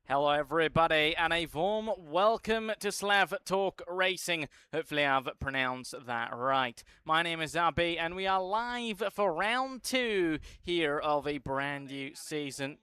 Hello everybody and a warm welcome to SlavTorque Racing. Hopefully I've pronounced that right. My name is Zabi and we are live for round 2 here of a brand new season.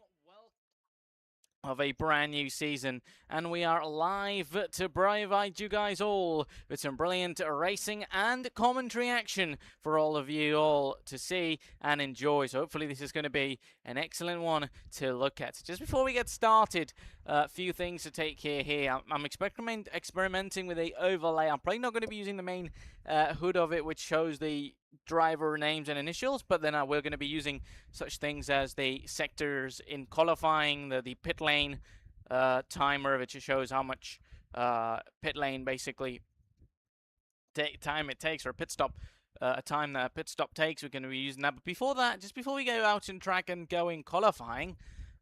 And we are live to provide you guys all with some brilliant racing and commentary action for all of you all to see and enjoy. So hopefully this is going to be an excellent one to look at. Just before we get started, a few things to take care here. I'm experimenting with a overlay. I'm probably not going to be using the main hood of it, which shows the driver names and initials, but then we're going to be using such things as the sectors in qualifying, the pit lane timer, which shows how much pit lane basically time it takes, or pit stop time that a pit stop takes. We're going to be using that. But before that, just before we go out in track and go in qualifying,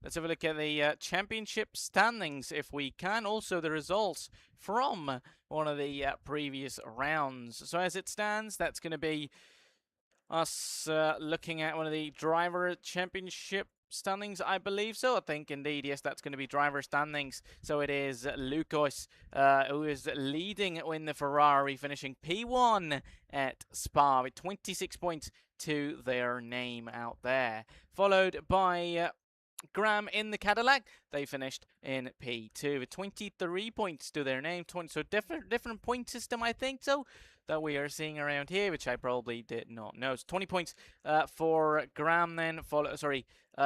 let's have a look at the championship standings if we can. Also the results from one of the previous rounds. So as it stands, that's going to be us looking at one of the driver championship standings, I believe so. I think indeed, yes, that's going to be driver standings. So it is Lukos who is leading in the Ferrari, finishing P1 at Spa with 26 points to their name out there, followed by Graham in the Cadillac. They finished in P2 with 23 points to their name. So different point system, I think so, that we are seeing around here, which I probably did not know. So 20 points for Graham then,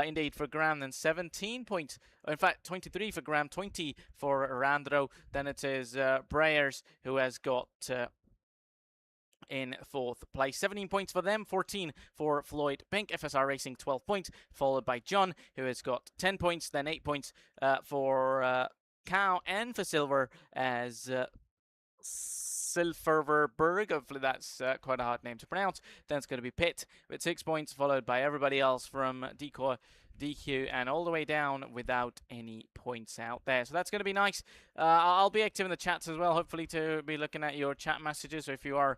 indeed for Graham, then 17 points. In fact, 23 for Graham, 20 for Randro. Then it is Breyers who has got in fourth place. 17 points for them, 14 for Floyd Pink. FSR Racing 12 points, followed by John, who has got 10 points, then 8 points for Cow, and for Silver as Silverberg. Hopefully that's quite a hard name to pronounce. Then it's going to be Pitt with 6 points, followed by everybody else from DQ, and all the way down without any points out there. So that's going to be nice. I'll be active in the chats as well, hopefully to be looking at your chat messages. So if you are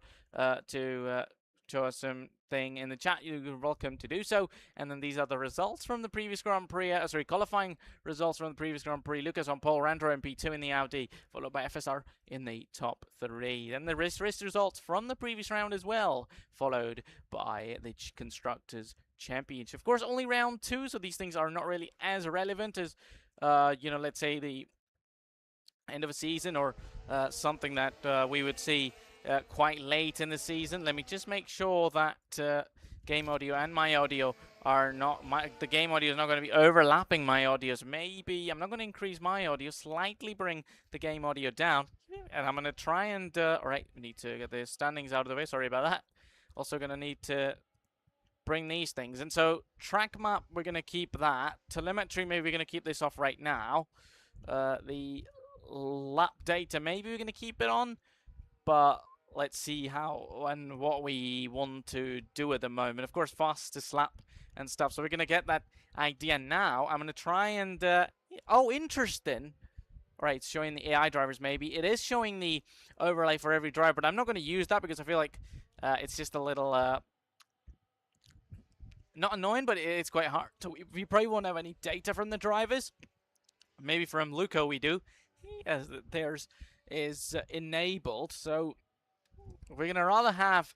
to show us something in the chat, you're welcome to do so. And then these are the results from the previous Grand Prix, qualifying results from the previous Grand Prix. Lucas on pole, Randro in P2 in the Audi, followed by FSR in the top 3. Then the race results from the previous round as well, followed by the Constructors Championship. Of course, only round 2, so these things are not really as relevant as, let's say the end of a season or something that we would see quite late in the season. Let me just make sure that game audio and my audio are not, the game audio is not going to be overlapping my audios. Maybe I'm not going to increase my audio, slightly bring the game audio down, and I'm going to try and, all right, we need to get the standings out of the way, sorry about that. Also going to need to bring these things. And so track map, we're going to keep that. Telemetry, maybe we're going to keep this off right now. The lap data, maybe we're going to keep it on, but let's see how and what we want to do at the moment. Of course, fastest lap and stuff. So we're going to get that idea now. I'm going to try and, oh, interesting. All right, it's showing the AI drivers maybe. It is showing the overlay for every driver, but I'm not going to use that because I feel like it's just a little, not annoying, but it's quite hard. So we probably won't have any data from the drivers. Maybe from Luco we do. Yes, theirs is enabled, so we're going to rather have,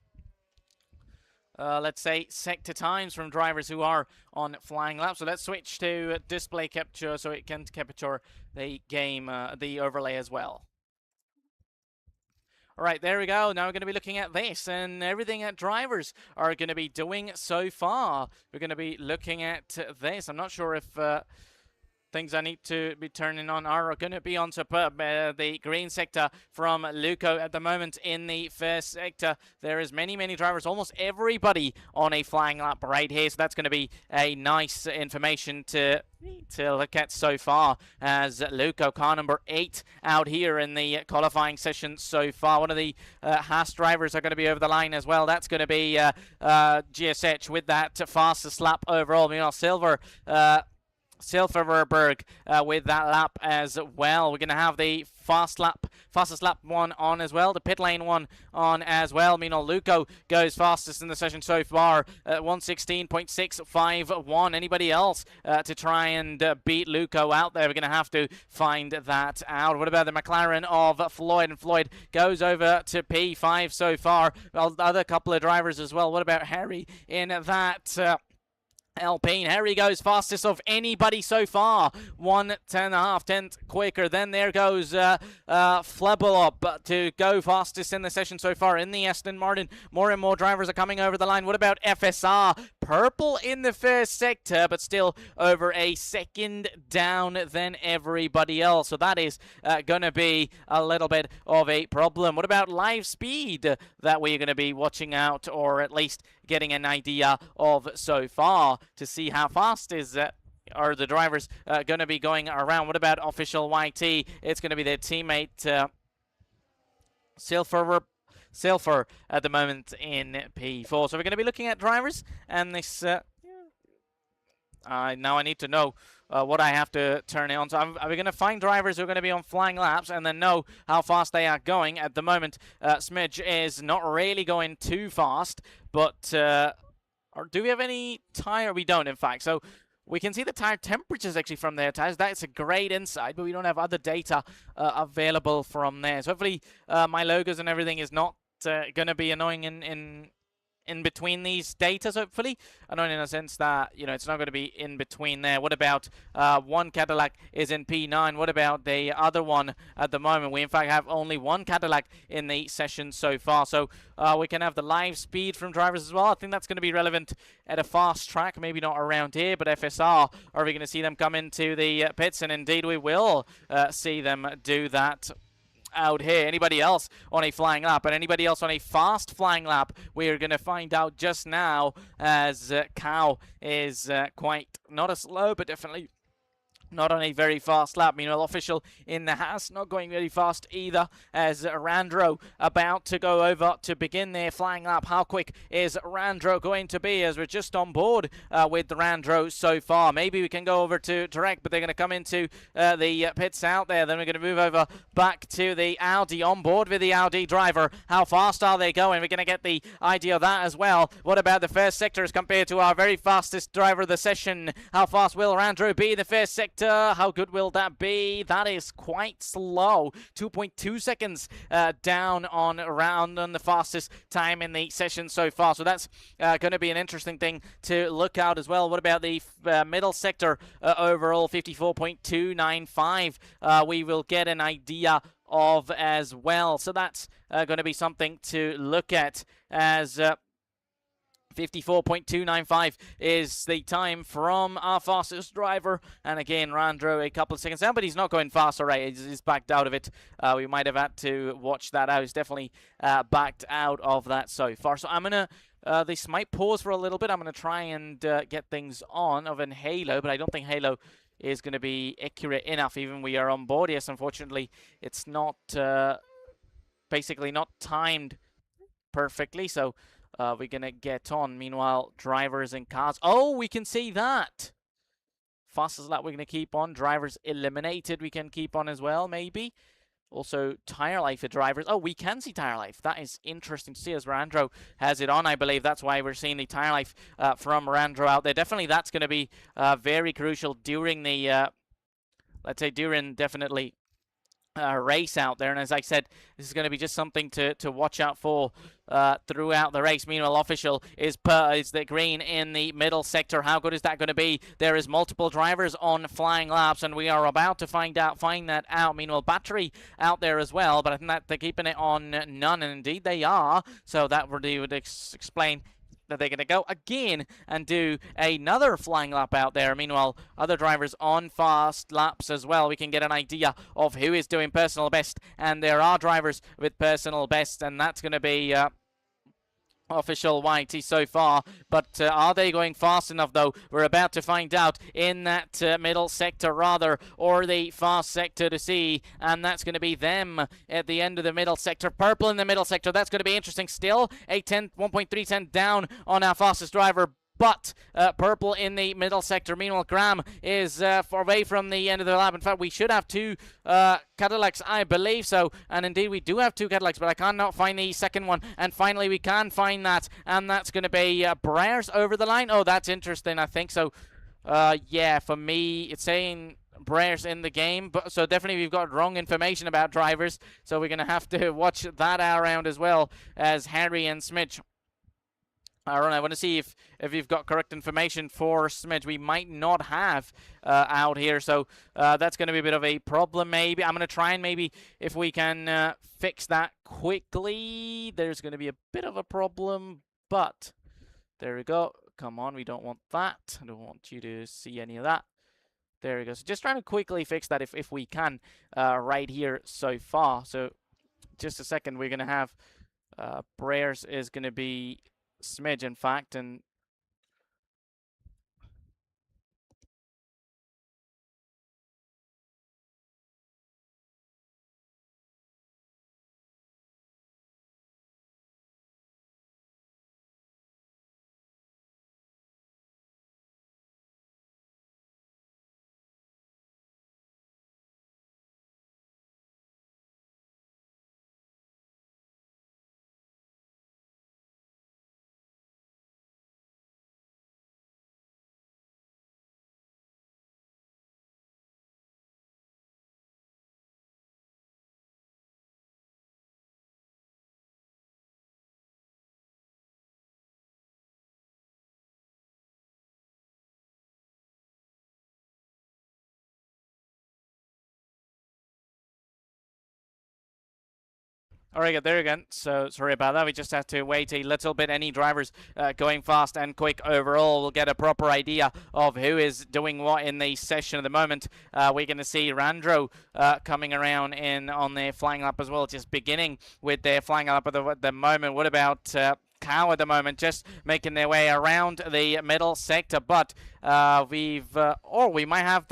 let's say, sector times from drivers who are on flying laps. So let's switch to display capture so it can capture the game, the overlay as well. All right, there we go. Now we're going to be looking at this and everything that drivers are going to be doing so far. We're going to be looking at this. I'm not sure if things I need to be turning on are going to be on superb. The green sector from Luco at the moment in the first sector. There is many drivers, almost everybody on a flying lap right here. So that's going to be a nice information to look at so far, as Luco, car number 8 out here in the qualifying session so far. One of the Haas drivers are going to be over the line as well. That's going to be GSH with that fastest lap overall. Meanwhile, Silver Silverberg with that lap as well. We're going to have the fastest lap one on as well, the pit lane one on as well. Meanwhile, Luco goes fastest in the session so far at 1:16.651. Anybody else to try and beat Luco out there? We're going to have to find that out. What about the McLaren of Floyd? And Floyd goes over to P5 so far. Well, the other couple of drivers as well. What about Harry in that Alpine? Harry goes fastest of anybody so far, 1:10.5 tenths quicker. Then there goes Flebelop to go fastest in the session so far in the Aston Martin. More and more drivers are coming over the line. What about FSR? Purple in the first sector, but still over a second down than everybody else. So that is going to be a little bit of a problem. What about live speed that we're going to be watching out, or at least getting an idea of so far, to see how fast are the drivers going to be going around? What about official YT? It's going to be their teammate Silver at the moment in P4. So we're going to be looking at drivers, and this now I need to know what I have to turn it on. So we're going to find drivers who are going to be on flying laps and then know how fast they are going. At the moment, Smidge is not really going too fast, but or do we have any tire? We don't, in fact. So we can see the tire temperatures actually from their tires. That's a great insight, but we don't have other data available from there. So hopefully my logos and everything is not going to be annoying in between these data, hopefully. Annoying in a sense that, you know, it's not going to be in between there. What about one Cadillac is in P9? What about the other one at the moment? We, in fact, have only one Cadillac in the session so far. So we can have the live speed from drivers as well. I think that's going to be relevant at a fast track, maybe not around here, but FSR, are we going to see them come into the pits? And indeed we will see them do that out here. Anybody else on a flying lap, and anybody else on a fast flying lap, we are going to find out just now, as Cow is quite not as slow, but definitely not on a very fast lap. Meanwhile, official in the Haas not going very fast either, as Randro about to go over to begin their flying lap. How quick is Randro going to be, as we're just on board with the Randro so far? Maybe we can go over to Direct, but they're going to come into the pits out there. Then we're going to move over back to the Audi, on board with the Audi driver. How fast are they going? We're going to get the idea of that as well. What about the first sector as compared to our very fastest driver of the session? How fast will Randro be in the first sector? How good will that be? That is quite slow. 2.2 seconds down on around on the fastest time in the session so far. So that's going to be an interesting thing to look out as well. What about the middle sector overall? 54.295. We will get an idea of as well. So that's going to be something to look at, as 54.295 is the time from our fastest driver. And again, Randro a couple of seconds down, but he's not going fast. All right, he's backed out of it. We might have had to watch that out. He's definitely backed out of that so far. So I'm going to, this might pause for a little bit. I'm going to try and get things on of an Halo, but I don't think Halo is going to be accurate enough. Even we are on board. Yes, unfortunately, it's not, basically not timed perfectly. So we're going to get on. Meanwhile, drivers and cars. Oh, we can see that. Fastest lap we're going to keep on. Drivers eliminated we can keep on as well, maybe. Also, tire life for drivers. Oh, we can see tire life. That is interesting to see, as Randro has it on. I believe that's why we're seeing the tire life from Randro out there. Definitely that's going to be very crucial during the, let's say, during definitely race out there. And as I said, this is going to be just something to watch out for throughout the race. Meanwhile, official is the green in the middle sector. How good is that going to be? There is multiple drivers on flying laps, and we are about to find that out. Meanwhile, battery out there as well, but I think that they're keeping it on none, and indeed they are. So that would explain that they're going to go again and do another flying lap out there. Meanwhile, other drivers on fast laps as well. We can get an idea of who is doing personal best, and there are drivers with personal best, and that's going to be official YT so far. But are they going fast enough, though? We're about to find out in that middle sector, rather, or the fast sector to see, and that's going to be them at the end of the middle sector. Purple in the middle sector. That's going to be interesting still. 1.3 down on our fastest driver. but purple in the middle sector. Meanwhile, Graham is far away from the end of the lap. In fact, we should have two Cadillacs, I believe so. And indeed, we do have two Cadillacs, but I cannot find the second one. And finally, we can find that. And that's going to be Breyers over the line. Oh, that's interesting, I think. So, yeah, for me, it's saying Breyers in the game. But so definitely we've got wrong information about drivers. So we're going to have to watch that around as well as Harry and Smidge. I don't know. I want to see if you've got correct information for Smidge. We might not have out here, so that's going to be a bit of a problem. Maybe I'm going to try and maybe if we can fix that quickly. There's going to be a bit of a problem, but there we go. Come on, we don't want that. I don't want you to see any of that. There we go. So just trying to quickly fix that if we can right here so far. So just a second, we're going to have Breyers is going to be Smidge, in fact, and all right, there again. So sorry about that. We just have to wait a little bit. Any drivers going fast and quick overall, we'll get a proper idea of who is doing what in the session at the moment. We're going to see Randro coming around in on their flying lap as well, just beginning with their flying lap at the moment. What about Cow at the moment, just making their way around the middle sector? But we might have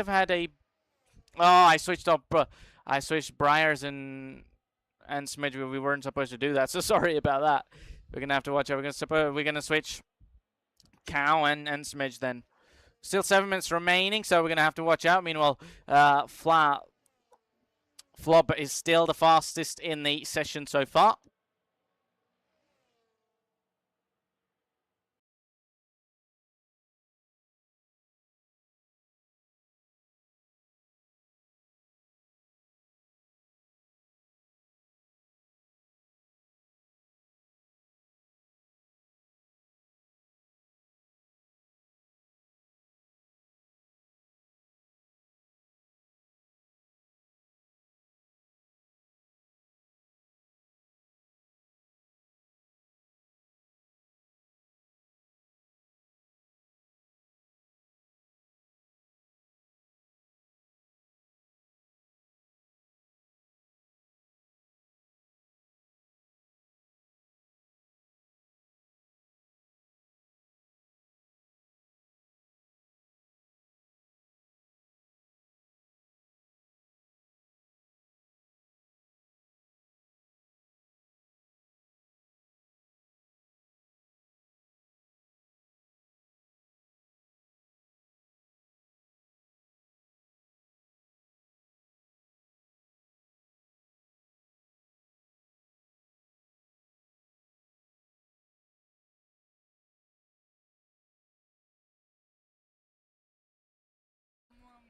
had a. Oh, I switched up. I switched Breyers and Smidge. We weren't supposed to do that, so sorry about that. We're gonna have to watch out. We're gonna switch Cow and Smidge then. Still 7 minutes remaining, so we're gonna have to watch out. Meanwhile, Flob is still the fastest in the session so far.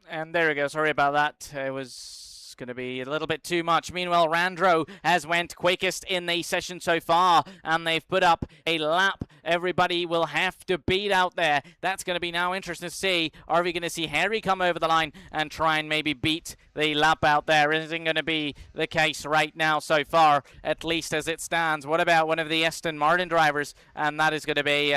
And there we go. Sorry about that. It was going to be a little bit too much. Meanwhile, Randro has went quickest in the session so far, and they've put up a lap everybody will have to beat out there. That's going to be now interesting to see. Are we going to see Harry come over the line and try and maybe beat the lap out there? Isn't going to be the case right now so far, at least as it stands. What about one of the Aston Martin drivers? And that is going to be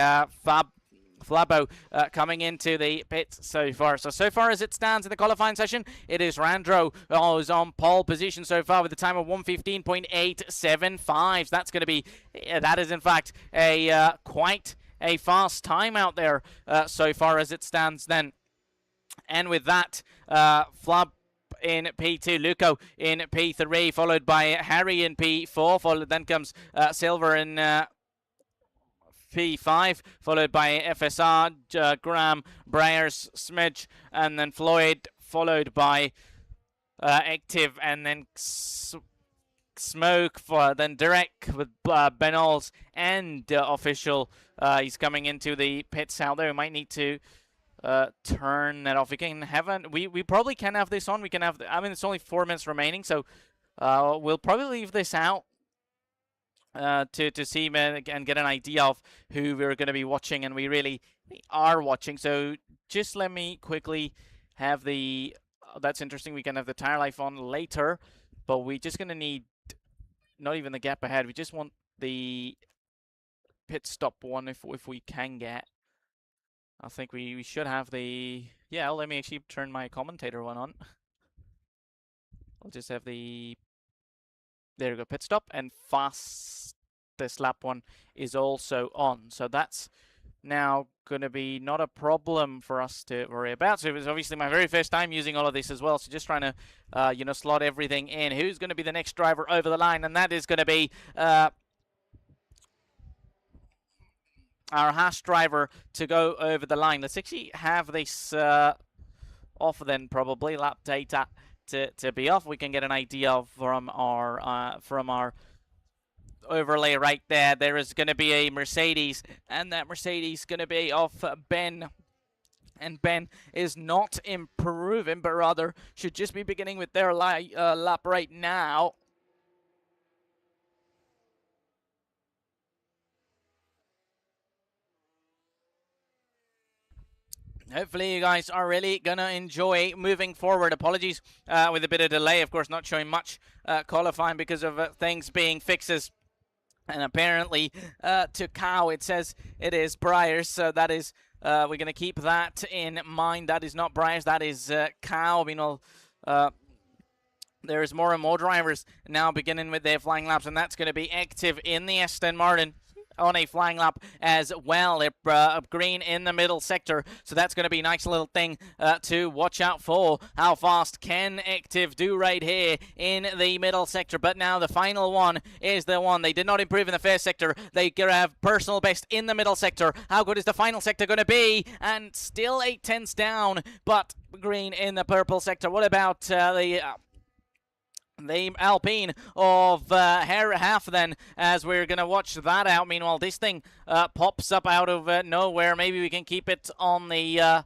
Flabo coming into the pits so far. So far as it stands in the qualifying session, it is Randro who's on pole position so far with a time of 1:15.875. That's going to be, that is in fact a quite a fast time out there so far as it stands then. And with that, Flab in P2, Luco in P3, followed by Harry in P4, then comes Silver in P5, followed by FSR, Graham, Breyers, Smidge, and then Floyd, followed by Active, and then Smoke, then Derek with Benals and Official. He's coming into the pits out there. We might need to turn that off. We can have we probably can have this on. We can have. I mean, it's only 4 minutes remaining, so we'll probably leave this out to see and get an idea of who we're going to be watching, and we really are watching. So just let me quickly have the. That's interesting. We can have the tire life on later, but we're just going to need not even the gap ahead. We just want the pit stop one if we can get. I think we should have the. Yeah, let me actually turn my commentator one on. I'll just have the. There we go, pit stop, and fastest lap one is also on. So that's now going to be not a problem for us to worry about. So it was obviously my very first time using all of this as well. So just trying to, slot everything in. Who's going to be the next driver over the line? And that is going to be our Haas driver to go over the line. Let's actually have this off then, probably lap data to be off. We can get an idea from our overlay right there. There is going to be a Mercedes, and that Mercedes going to be off Ben. And Ben is not improving, but rather should just be beginning with their lap right now. Hopefully you guys are really going to enjoy moving forward. Apologies with a bit of delay, of course, not showing much qualifying because of things being fixes. And apparently to Cow it says it is Breyers, so that is, we're going to keep that in mind. That is not Breyers, that is Cow. Meanwhile, there's more and more drivers now beginning with their flying laps, and that's going to be Active in the Aston Martin on a flying lap as well. Green in the middle sector, so that's going to be a nice little thing to watch out for. How fast can Active do right here in the middle sector? But now the final one is the one. They did not improve in the first sector. They have personal best in the middle sector. How good is the final sector going to be? And still 8/10 down, but Green in the purple sector. What about the Alpine of half then, as we're going to watch that out. Meanwhile, this thing pops up out of nowhere. Maybe we can keep it on the...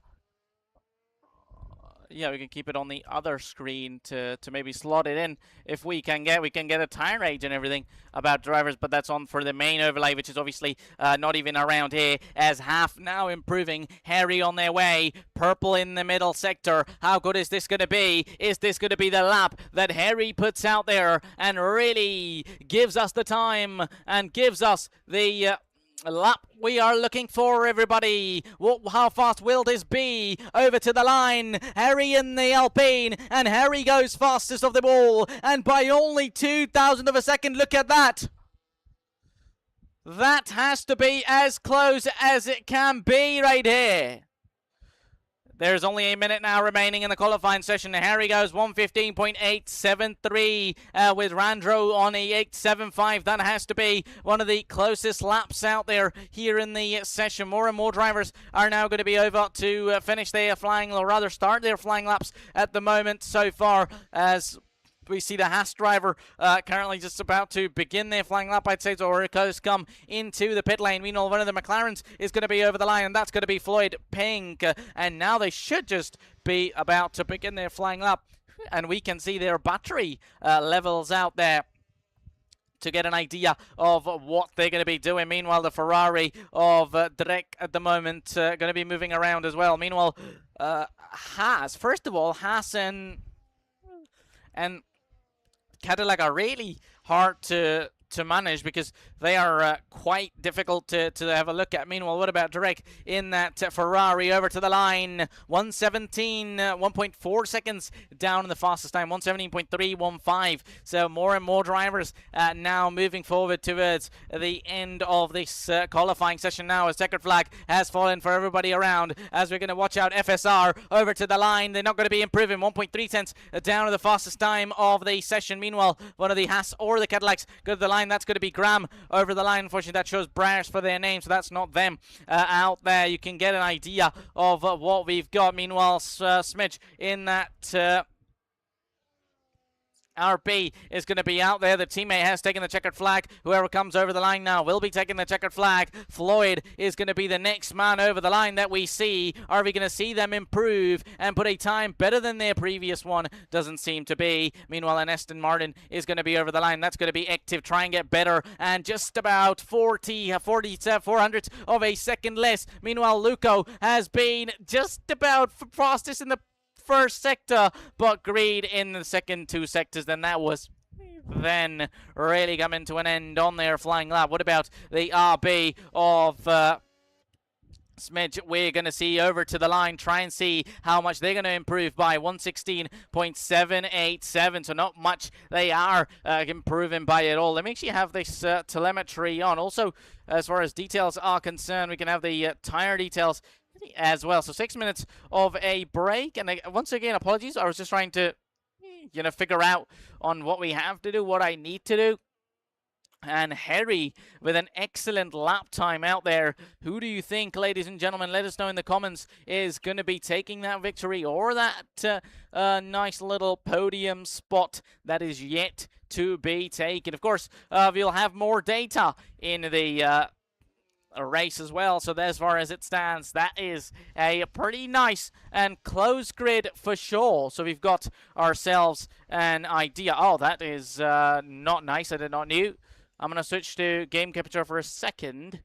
we can keep it on the other screen to maybe slot it in if we can get a tire age and everything about drivers, but that's on for the main overlay, which is obviously not even around here, as half now improving. Harry on their way, purple in the middle sector. How good is this going to be? Is this going to be the lap that Harry puts out there and really gives us the time and gives us the lap we are looking for, everybody? How fast will this be? Over to the line, Harry in the Alpine, and Harry goes fastest of them all, and by only 2,000 of a second. Look at that. That has to be as close as it can be right here. There's only a minute now remaining in the qualifying session. Harry goes 1:15.873 with Randro on a 8:75. That has to be one of the closest laps out there here in the session. More and more drivers are now going to be over to finish their flying, or rather start their flying laps at the moment so far, as we see the Haas driver currently just about to begin their flying lap, I'd say, or has come into the pit lane. Meanwhile, one of the McLarens is going to be over the line, and that's going to be Floyd Pink. And now they should just be about to begin their flying lap, and we can see their battery levels out there to get an idea of what they're going to be doing. Meanwhile, the Ferrari of Drek at the moment going to be moving around as well. Meanwhile, Haas, first of all, Haas and Cadillac are really hard to manage because they are quite difficult to have a look at. Meanwhile, what about Drake in that Ferrari over to the line? 1:17.4 seconds down in the fastest time, 1:17.315. So more and more drivers now moving forward towards the end of this qualifying session now, as checkered flag has fallen for everybody around, as we're going to watch out FSR over to the line. They're not going to be improving, 1.3 cents down to the fastest time of the session. Meanwhile, one of the Haas or the Cadillacs go to the line. line. That's going to be Graham over the line. Unfortunately, that shows Breyers for their name, so that's not them out there. You can get an idea of what we've got. Meanwhile, Smidge in that... RB is going to be out there. The teammate has taken the checkered flag. Whoever comes over the line now will be taking the checkered flag. Floyd is going to be the next man over the line that we see. Are we going to see them improve and put a time better than their previous one? Doesn't seem to be. Meanwhile, an Aston Martin is going to be over the line. That's going to be active. Try and get better. And just about 400 of a second less. Meanwhile, Luco has been just about fastest in the first sector, but Greed in the second two sectors. Then that was really coming to an end on their flying lap. What about the RB of Smidge? We're going to see over to the line, try and see how much they're going to improve by 116.787. So not much they are improving by at all. Let me actually have this telemetry on. Also, as far as details are concerned, we can have the tire details as well. So 6 minutes of a break, and once again, apologies. I was just trying to, figure out on what we have to do, what I need to do. And Harry with an excellent lap time out there. Who do you think, ladies and gentlemen, let us know in the comments, is going to be taking that victory or that nice little podium spot that is yet to be taken? Of course, we'll have more data in the a race as well. So as far as it stands, that is a pretty nice and close grid for sure. So we've got ourselves an idea. Oh, that is not nice. I did not know. I'm going to switch to game capture for a second.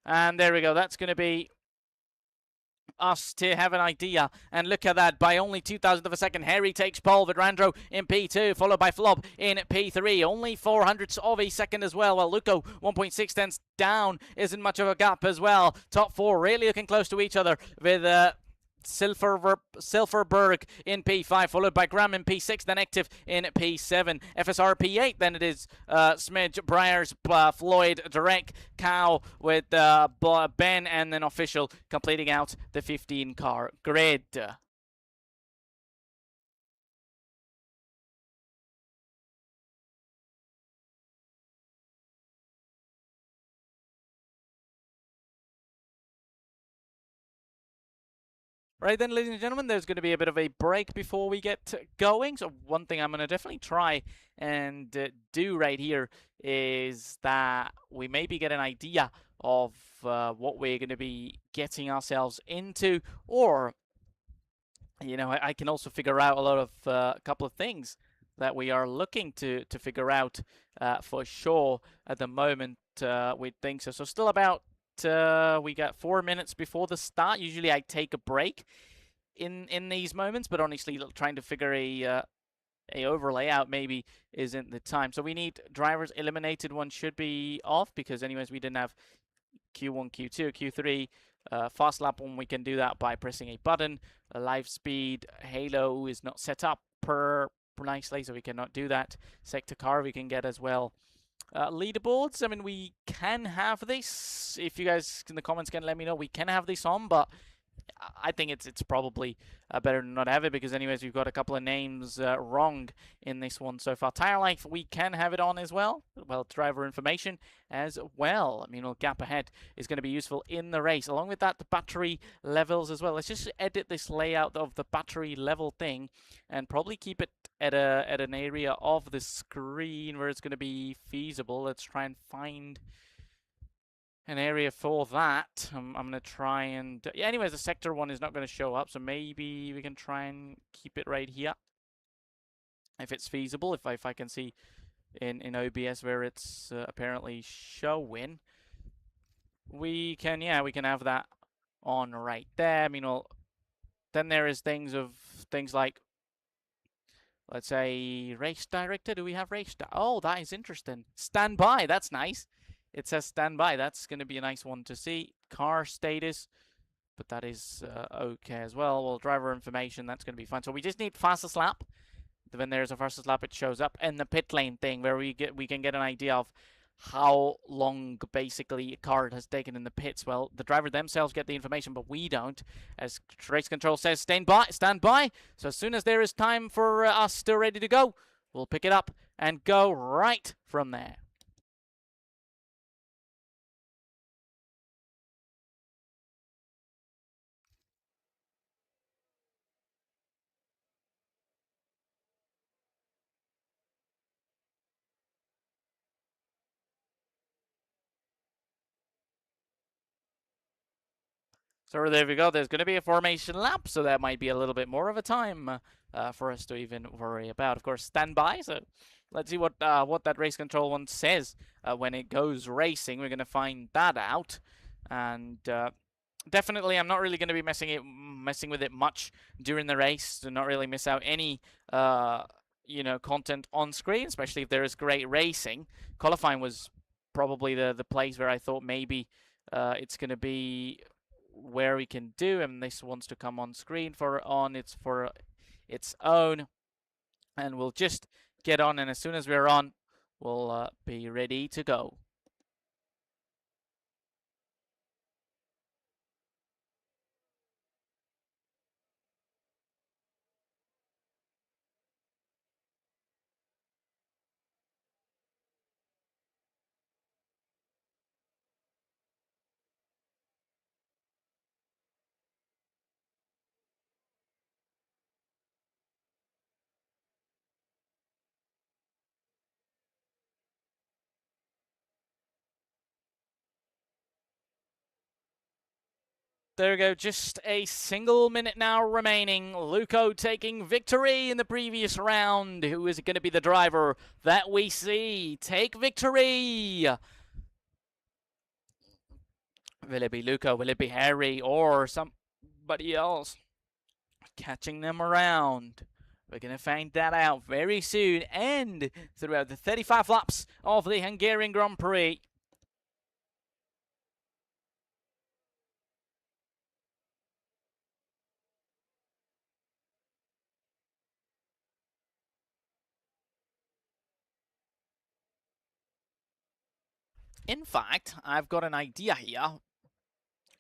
And there we go. That's going to be us to have an idea. And look at that, by only 2,000th of a second, Harry takes pole. Vidrandro in P2, followed by Flob in P3, only 400ths of a second as well. Well, Luco 1.6 tenths down, isn't much of a gap as well. Top four really looking close to each other, with Silverberg in P5, followed by Graham in P6, then Active in P7. FSR P8, then it is Smidge, Breyers, Floyd, Direct, Cow with Ben, and then Official completing out the 15-car grid. Right then, ladies and gentlemen, there's going to be a bit of a break before we get going. So one thing I'm going to definitely try and do right here is that we maybe get an idea of what we're going to be getting ourselves into. Or, I can also figure out a lot of a couple of things that we are looking to figure out for sure at the moment with things. So still about... we got 4 minutes before the start. Usually I take a break in these moments, but honestly trying to figure a overlay out maybe isn't the time. So we need drivers eliminated. One should be off because anyways we didn't have Q1, Q2, Q3. Fast lap one, we can do that by pressing a button. A live speed halo is not set up nicely, so we cannot do that. Sector car we can get as well. Leaderboards, I mean, we can have this. If you guys in the comments can let me know, we can have this on, but I think it's probably better to not have it, because anyways, we've got a couple of names wrong in this one so far. Tire life, we can have it on as well. Well, driver information as well. I mean, a gap ahead is going to be useful in the race. Along with that, the battery levels as well. Let's just edit this layout of the battery level thing and probably keep it at an area of the screen where it's going to be feasible. Let's try and find an area for that. I'm going to try and... yeah, anyways, the sector one is not going to show up, so maybe we can try and keep it right here. If it's feasible, if I can see in OBS where it's apparently showing. We can have that on right there. I mean, then there is things like, let's say, race director. Do we have race? Oh, that is interesting. Standby, that's nice. It says standby. That's going to be a nice one to see. Car status, but that is okay as well. Well, driver information, that's going to be fine. So we just need fastest lap. When there's a fastest lap, it shows up. And the pit lane thing, where we can get an idea of how long basically a car has taken in the pits. Well, the driver themselves get the information, but we don't. As race control says, stand by. So as soon as there is time for us still ready to go, we'll pick it up and go right from there. So there we go. There's going to be a formation lap, so that might be a little bit more of a time for us to even worry about. Of course, stand by. So let's see what that race control one says when it goes racing. We're going to find that out, and definitely, I'm not really going to be messing with it much during the race to not really miss out any content on screen, especially if there is great racing. Qualifying was probably the place where I thought maybe it's going to be where we can do, and this wants to come on screen for its own, and we'll just get on, and as soon as we're on, we'll be ready to go. There we go, just a single minute now remaining. Luco taking victory in the previous round. Who is going to be the driver that we see take victory? Will it be Luco? Will it be Harry? Or somebody else catching them around? We're going to find that out very soon and throughout the 35 laps of the Hungarian Grand Prix. In fact, I've got an idea here.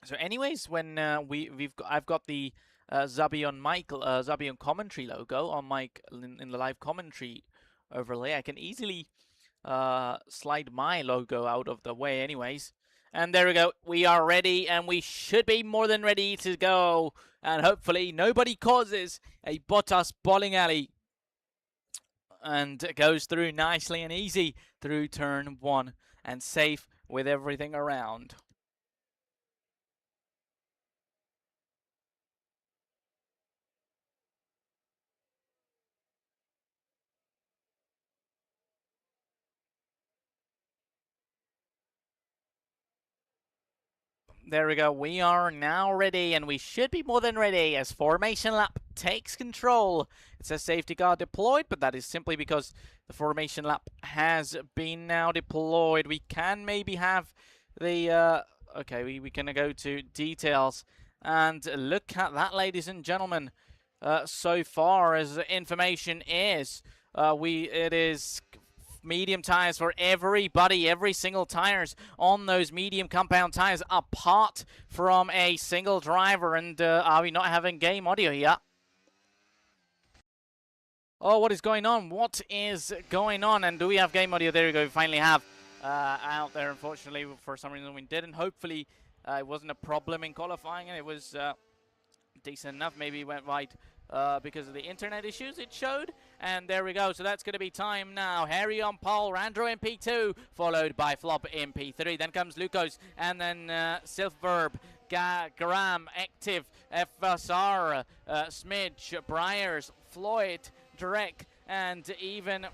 So, anyways, when I've got the Zabion commentary logo on my in the live commentary overlay, I can easily slide my logo out of the way, anyways. And there we go. We are ready, and we should be more than ready to go. And hopefully, nobody causes a Bottas bowling alley. And goes through nicely and easy through turn 1 and safe with everything around. There we go. We are now ready, and we should be more than ready as formation lap takes control. It says safety car deployed, but that is simply because the formation lap has been now deployed. We can maybe have the okay, we can go to details and look at that, ladies and gentlemen. So far as information is, it is medium tires for everybody, every single tires on those medium compound tires, apart from a single driver. And are we not having game audio here? Oh, what is going on? What is going on? And do we have game audio? There we go. We finally have out there. Unfortunately, for some reason we didn't. Hopefully, it wasn't a problem in qualifying, and it was decent enough. Maybe it went right because of the internet issues it showed. And there we go. So that's going to be time now. Harry on pole, Randro in P2, followed by Flop in P3. Then comes Lucas, and then Silverb, Graham, Active, FSR, Smidge, Briars, Floyd, Drek, and even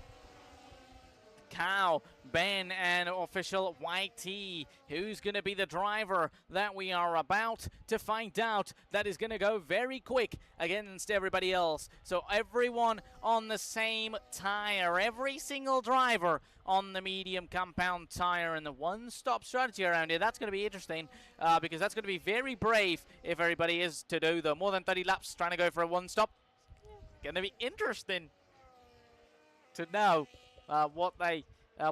Cow, Ben, and official YT. Who's going to be the driver that we are about to find out? That is going to go very quick against everybody else. So everyone on the same tire, every single driver on the medium compound tire, and the one-stop strategy around here. That's going to be interesting because that's going to be very brave if everybody is to do the more than 30 laps trying to go for a one-stop. Going to be interesting to know what they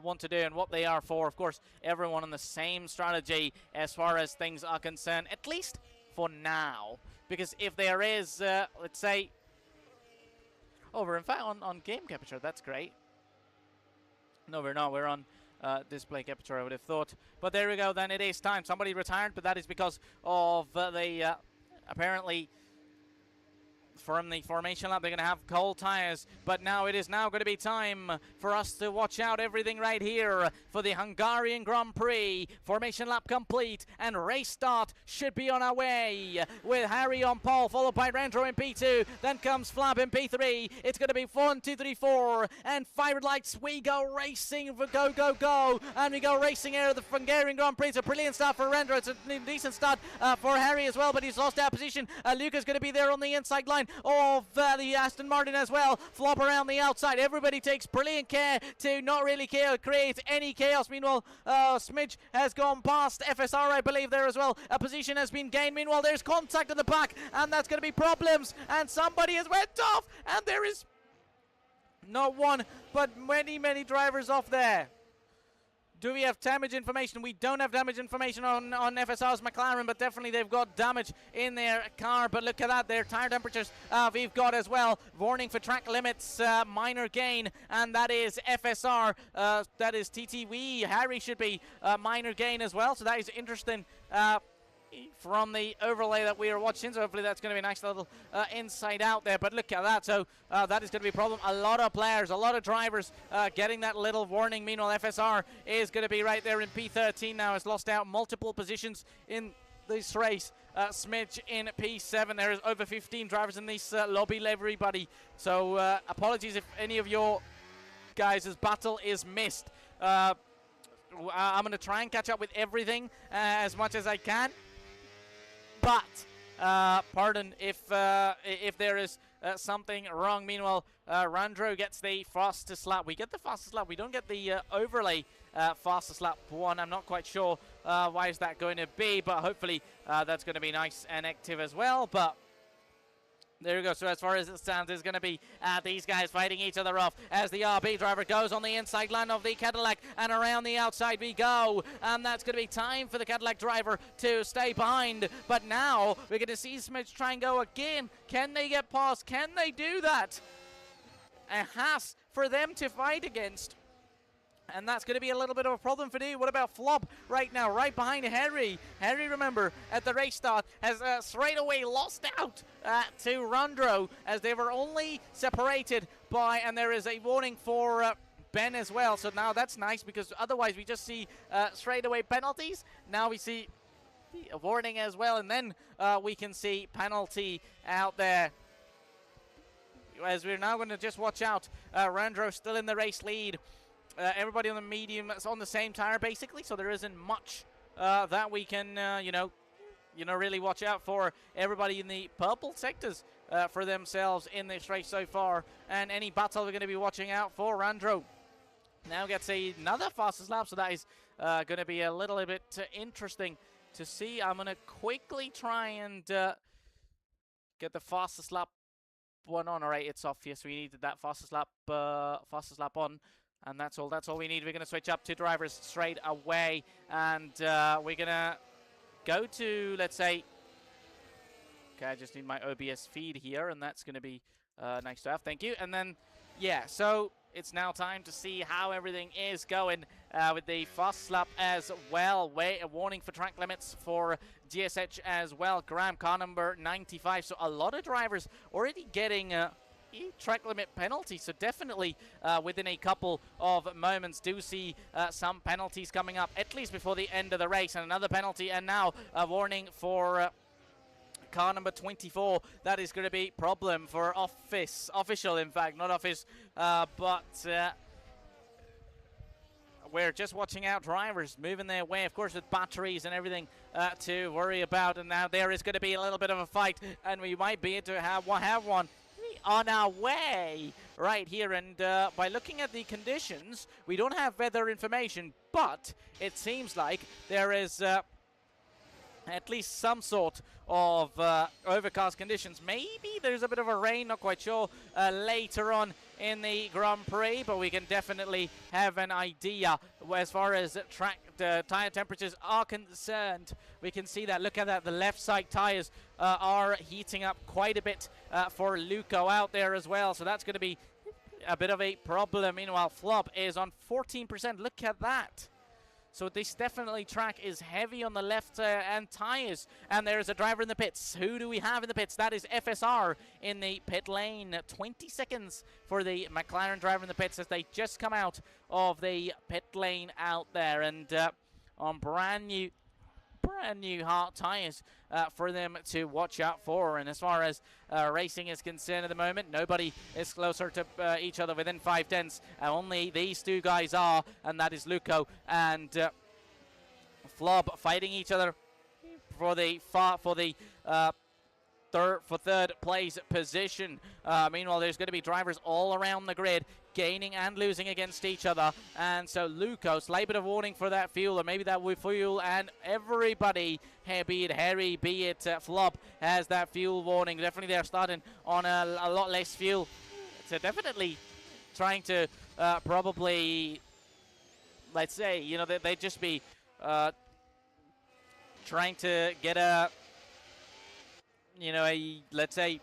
want to do and what they are for. Of course, everyone on the same strategy as far as things are concerned, at least for now. Because if there is, let's say, oh, we're in fact on game capture. That's great. No, we're not. We're on display capture, I would have thought. But there we go. Then it is time. Somebody retired, but that is because of the apparently from the formation lap. They're going to have cold tires, but now it is now going to be time for us to watch out everything right here for the Hungarian Grand Prix. Formation lap complete, and race start should be on our way with Harry on pole, followed by Randro in P2. Then comes Flab in P3. It's going to be 1, 2, 3, 4, and 5 red lights. We go racing for go, and we go racing here at the Hungarian Grand Prix. It's a brilliant start for Randro. It's a decent start for Harry as well, but he's lost that position. Luca's going to be there on the inside line of the Aston Martin as well. Flop around the outside. Everybody takes brilliant care to not really create any chaos. Meanwhile, Smidge has gone past FSR, I believe, there as well. A position has been gained. Meanwhile, there's contact in the back, and that's going to be problems. And somebody has went off, and there is not one, but many drivers off there. Do we have damage information? We don't have damage information on FSR's McLaren, but definitely they've got damage in their car. But look at that, their tire temperatures we've got as well. Warning for track limits, minor gain, and that is FSR. That is TTV. Harry should be minor gain as well, so that is interesting. From the overlay that we are watching, so hopefully that's going to be a nice little inside out there. But look at that, so that is going to be a problem. A lot of players, a lot of drivers getting that little warning. Meanwhile, FSR is going to be right there in P13 now, has lost out multiple positions in this race. Smidge in P7. There is over 15 drivers in this lobby, everybody. So apologies if any of your guys' battle is missed. I'm going to try and catch up with everything as much as I can. But pardon if there is something wrong. Meanwhile, Randro gets the fastest lap. We get the fastest lap. We don't get the overlay fastest lap 1. I'm not quite sure why is that going to be, but hopefully that's going to be nice and active as well. But there we go. So as far as it stands, there's going to be these guys fighting each other off as the RB driver goes on the inside line of the Cadillac, and around the outside we go. And that's going to be time for the Cadillac driver to stay behind. But now we're going to see Smith try and go again. Can they get past? Can they do that? A Haas for them to fight against. And that's going to be a little bit of a problem for you. What about Flop right now, right behind Harry? Harry, remember, at the race start, has straight away lost out to Randro, as they were only separated by, and there is a warning for Ben as well. So now that's nice, because otherwise we just see straight away penalties. Now we see a warning as well, and then we can see penalty out there. As we're now going to just watch out. Randro still in the race lead. Everybody on the medium is on the same tire basically, so there isn't much that we can really watch out for. Everybody in the purple sectors for themselves in this race so far, and any battle we're going to be watching out for. Randro now gets another fastest lap, so that is going to be a little bit interesting to see. I'm going to quickly try and get the fastest lap one on. All right, it's off. Yes, we needed that fastest lap on. And that's all we need. We're going to switch up to drivers straight away. And we're going to go to, let's say... Okay, I just need my OBS feed here. And that's going to be nice to have. Thank you. And then, yeah, so it's now time to see how everything is going with the fast lap as well. A warning for track limits for GSH as well. Graham, car number 95. So a lot of drivers already getting... track limit penalty, so definitely within a couple of moments do see some penalties coming up, at least before the end of the race. And another penalty, and now a warning for car number 24. That is going to be problem for official in fact, not office, but we're just watching out drivers moving their way, of course, with batteries and everything to worry about. And now there is going to be a little bit of a fight, and we might be able to have one on our way right here. And by looking at the conditions, we don't have weather information, but it seems like there is at least some sort of overcast conditions. Maybe there's a bit of a rain, not quite sure, later on in the Grand Prix, but we can definitely have an idea as far as tire temperatures are concerned. We can see that. Look at that. The left side tires are heating up quite a bit for Luco out there as well, so that's going to be a bit of a problem. Meanwhile, Flop is on 14%. Look at that. So this definitely track is heavy on the left and tyres. And there's a driver in the pits. Who do we have in the pits? That is FSR in the pit lane. 20 seconds for the McLaren driver in the pits as they just come out of the pit lane out there. And on brand new hard tyres for them to watch out for. And as far as racing is concerned at the moment, nobody is closer to each other within 5 tenths. Only these two guys are, and that is Luco and Flob fighting each other for the third place position. Meanwhile, there's going to be drivers all around the grid gaining and losing against each other, and so Luco, slight bit of warning for that fuel, or maybe that will fuel, and everybody, be it Harry, be it Flop, has that fuel warning. Definitely they're starting on a lot less fuel, so definitely trying to probably, let's say, you know, they'd just be trying to get a, you know, let's say,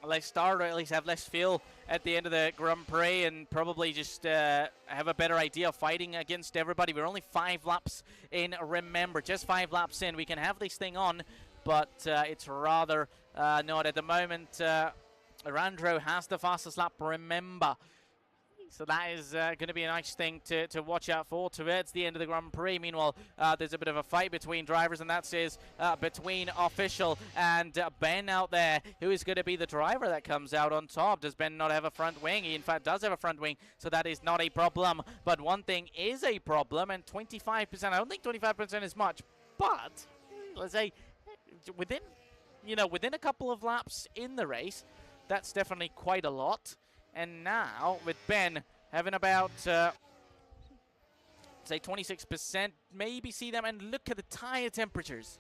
less start, or at least have less fuel at the end of the Grand Prix, and probably just have a better idea of fighting against everybody. We're only 5 laps in, remember, just 5 laps in. We can have this thing on, but it's rather not at the moment. Randro has the fastest lap, remember. So that is going to be a nice thing to watch out for towards the end of the Grand Prix. Meanwhile, there's a bit of a fight between drivers, and that is between Official and Ben out there. Who is going to be the driver that comes out on top? Does Ben not have a front wing? He, in fact, does have a front wing, so that is not a problem. But one thing is a problem, and 25%, I don't think 25% is much, but let's say within a couple of laps in the race, that's definitely quite a lot. And now, with Ben having about, say, 26%, maybe see them, and look at the tire temperatures.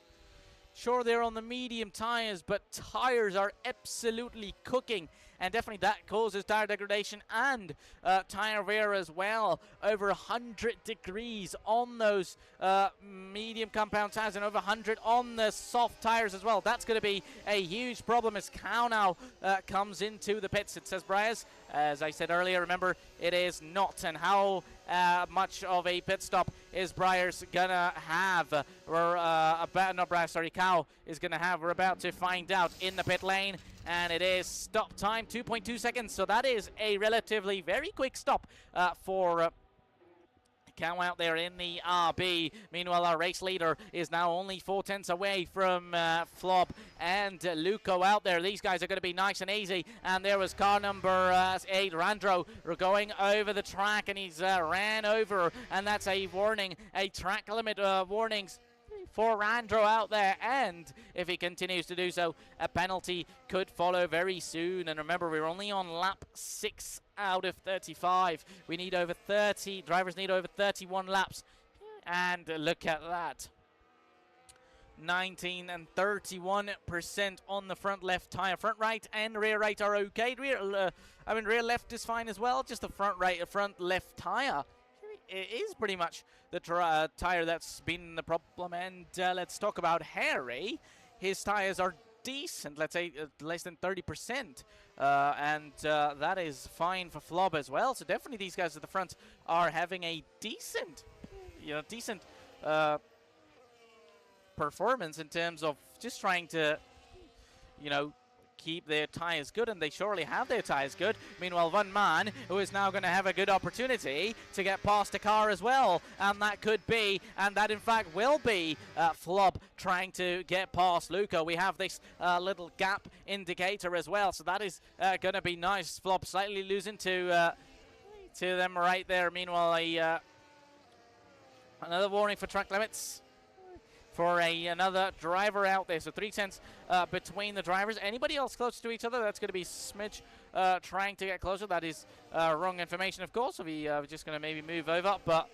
Sure, they're on the medium tires, but tires are absolutely cooking. And definitely that causes tire degradation and tire wear as well. Over 100 degrees on those medium compound tires, and over 100 on the soft tires as well. That's going to be a huge problem as Cow now comes into the pits. It says Briars, as I said earlier, remember, it is not. And how much of a pit stop is Briars gonna have? Cow is gonna have. We're about to find out in the pit lane, and it is stop time 2.2 seconds. So that is a relatively very quick stop for Cow out there in the RB. Meanwhile, our race leader is now only 4 tenths away from Flob and Luco out there. These guys are going to be nice and easy. And there was car number 8, Randro, going over the track, and he's ran over, and that's a warning, a track limit warnings for Randro out there, and if he continues to do so, a penalty could follow very soon. And remember, we're only on lap 6 out of 35. We need over 30, drivers need over 31 laps, and look at that. 19 and 31% on the front left tire. Front right and rear right are okay. Rear left is fine as well, just the front left tire. It is pretty much the tire that's been the problem. And let's talk about Harry. His tires are decent, let's say less than 30%, and that is fine for Flob as well. So definitely these guys at the front are having a decent performance in terms of just trying to, keep their tires good, and they surely have their tires good. Meanwhile, one man who is now going to have a good opportunity to get past a car as well, and that could be, and that in fact will be, Flob trying to get past Luco. We have this little gap indicator as well, so that is going to be nice. Flob slightly losing to them right there. Meanwhile, another warning for track limits for another driver out there. So 3 tenths between the drivers. Anybody else close to each other? That's going to be Smidge trying to get closer. That is wrong information, of course. So we're just going to maybe move over. But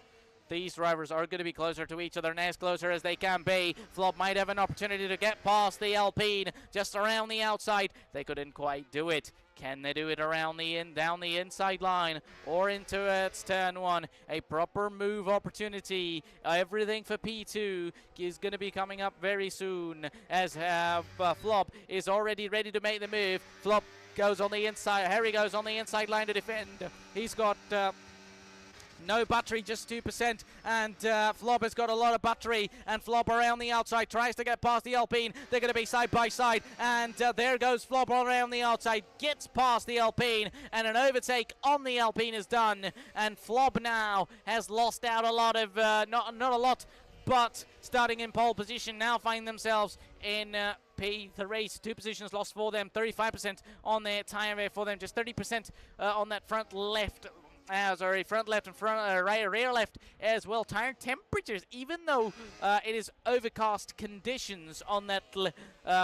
these drivers are going to be closer to each other, and as closer as they can be. Flob might have an opportunity to get past the Alpine just around the outside. They couldn't quite do it. Can they do it around down the inside line or into its turn 1? A proper move opportunity. Everything for P2 is going to be coming up very soon, as Flob is already ready to make the move. Flob goes on the inside. Harry goes on the inside line to defend. He's got No battery, just 2%, and Flob has got a lot of battery, and Flob around the outside tries to get past the Alpine. They're going to be side by side, and there goes Flob around the outside, gets past the Alpine, and an overtake on the Alpine is done, and Flob now has lost out a lot of, not a lot, but starting in pole position, now find themselves in P3. 2 positions lost for them, 35% on their tyre for them, just 30% on that front left. Front left and rear left as well. Tire temperatures, even though it is overcast conditions on that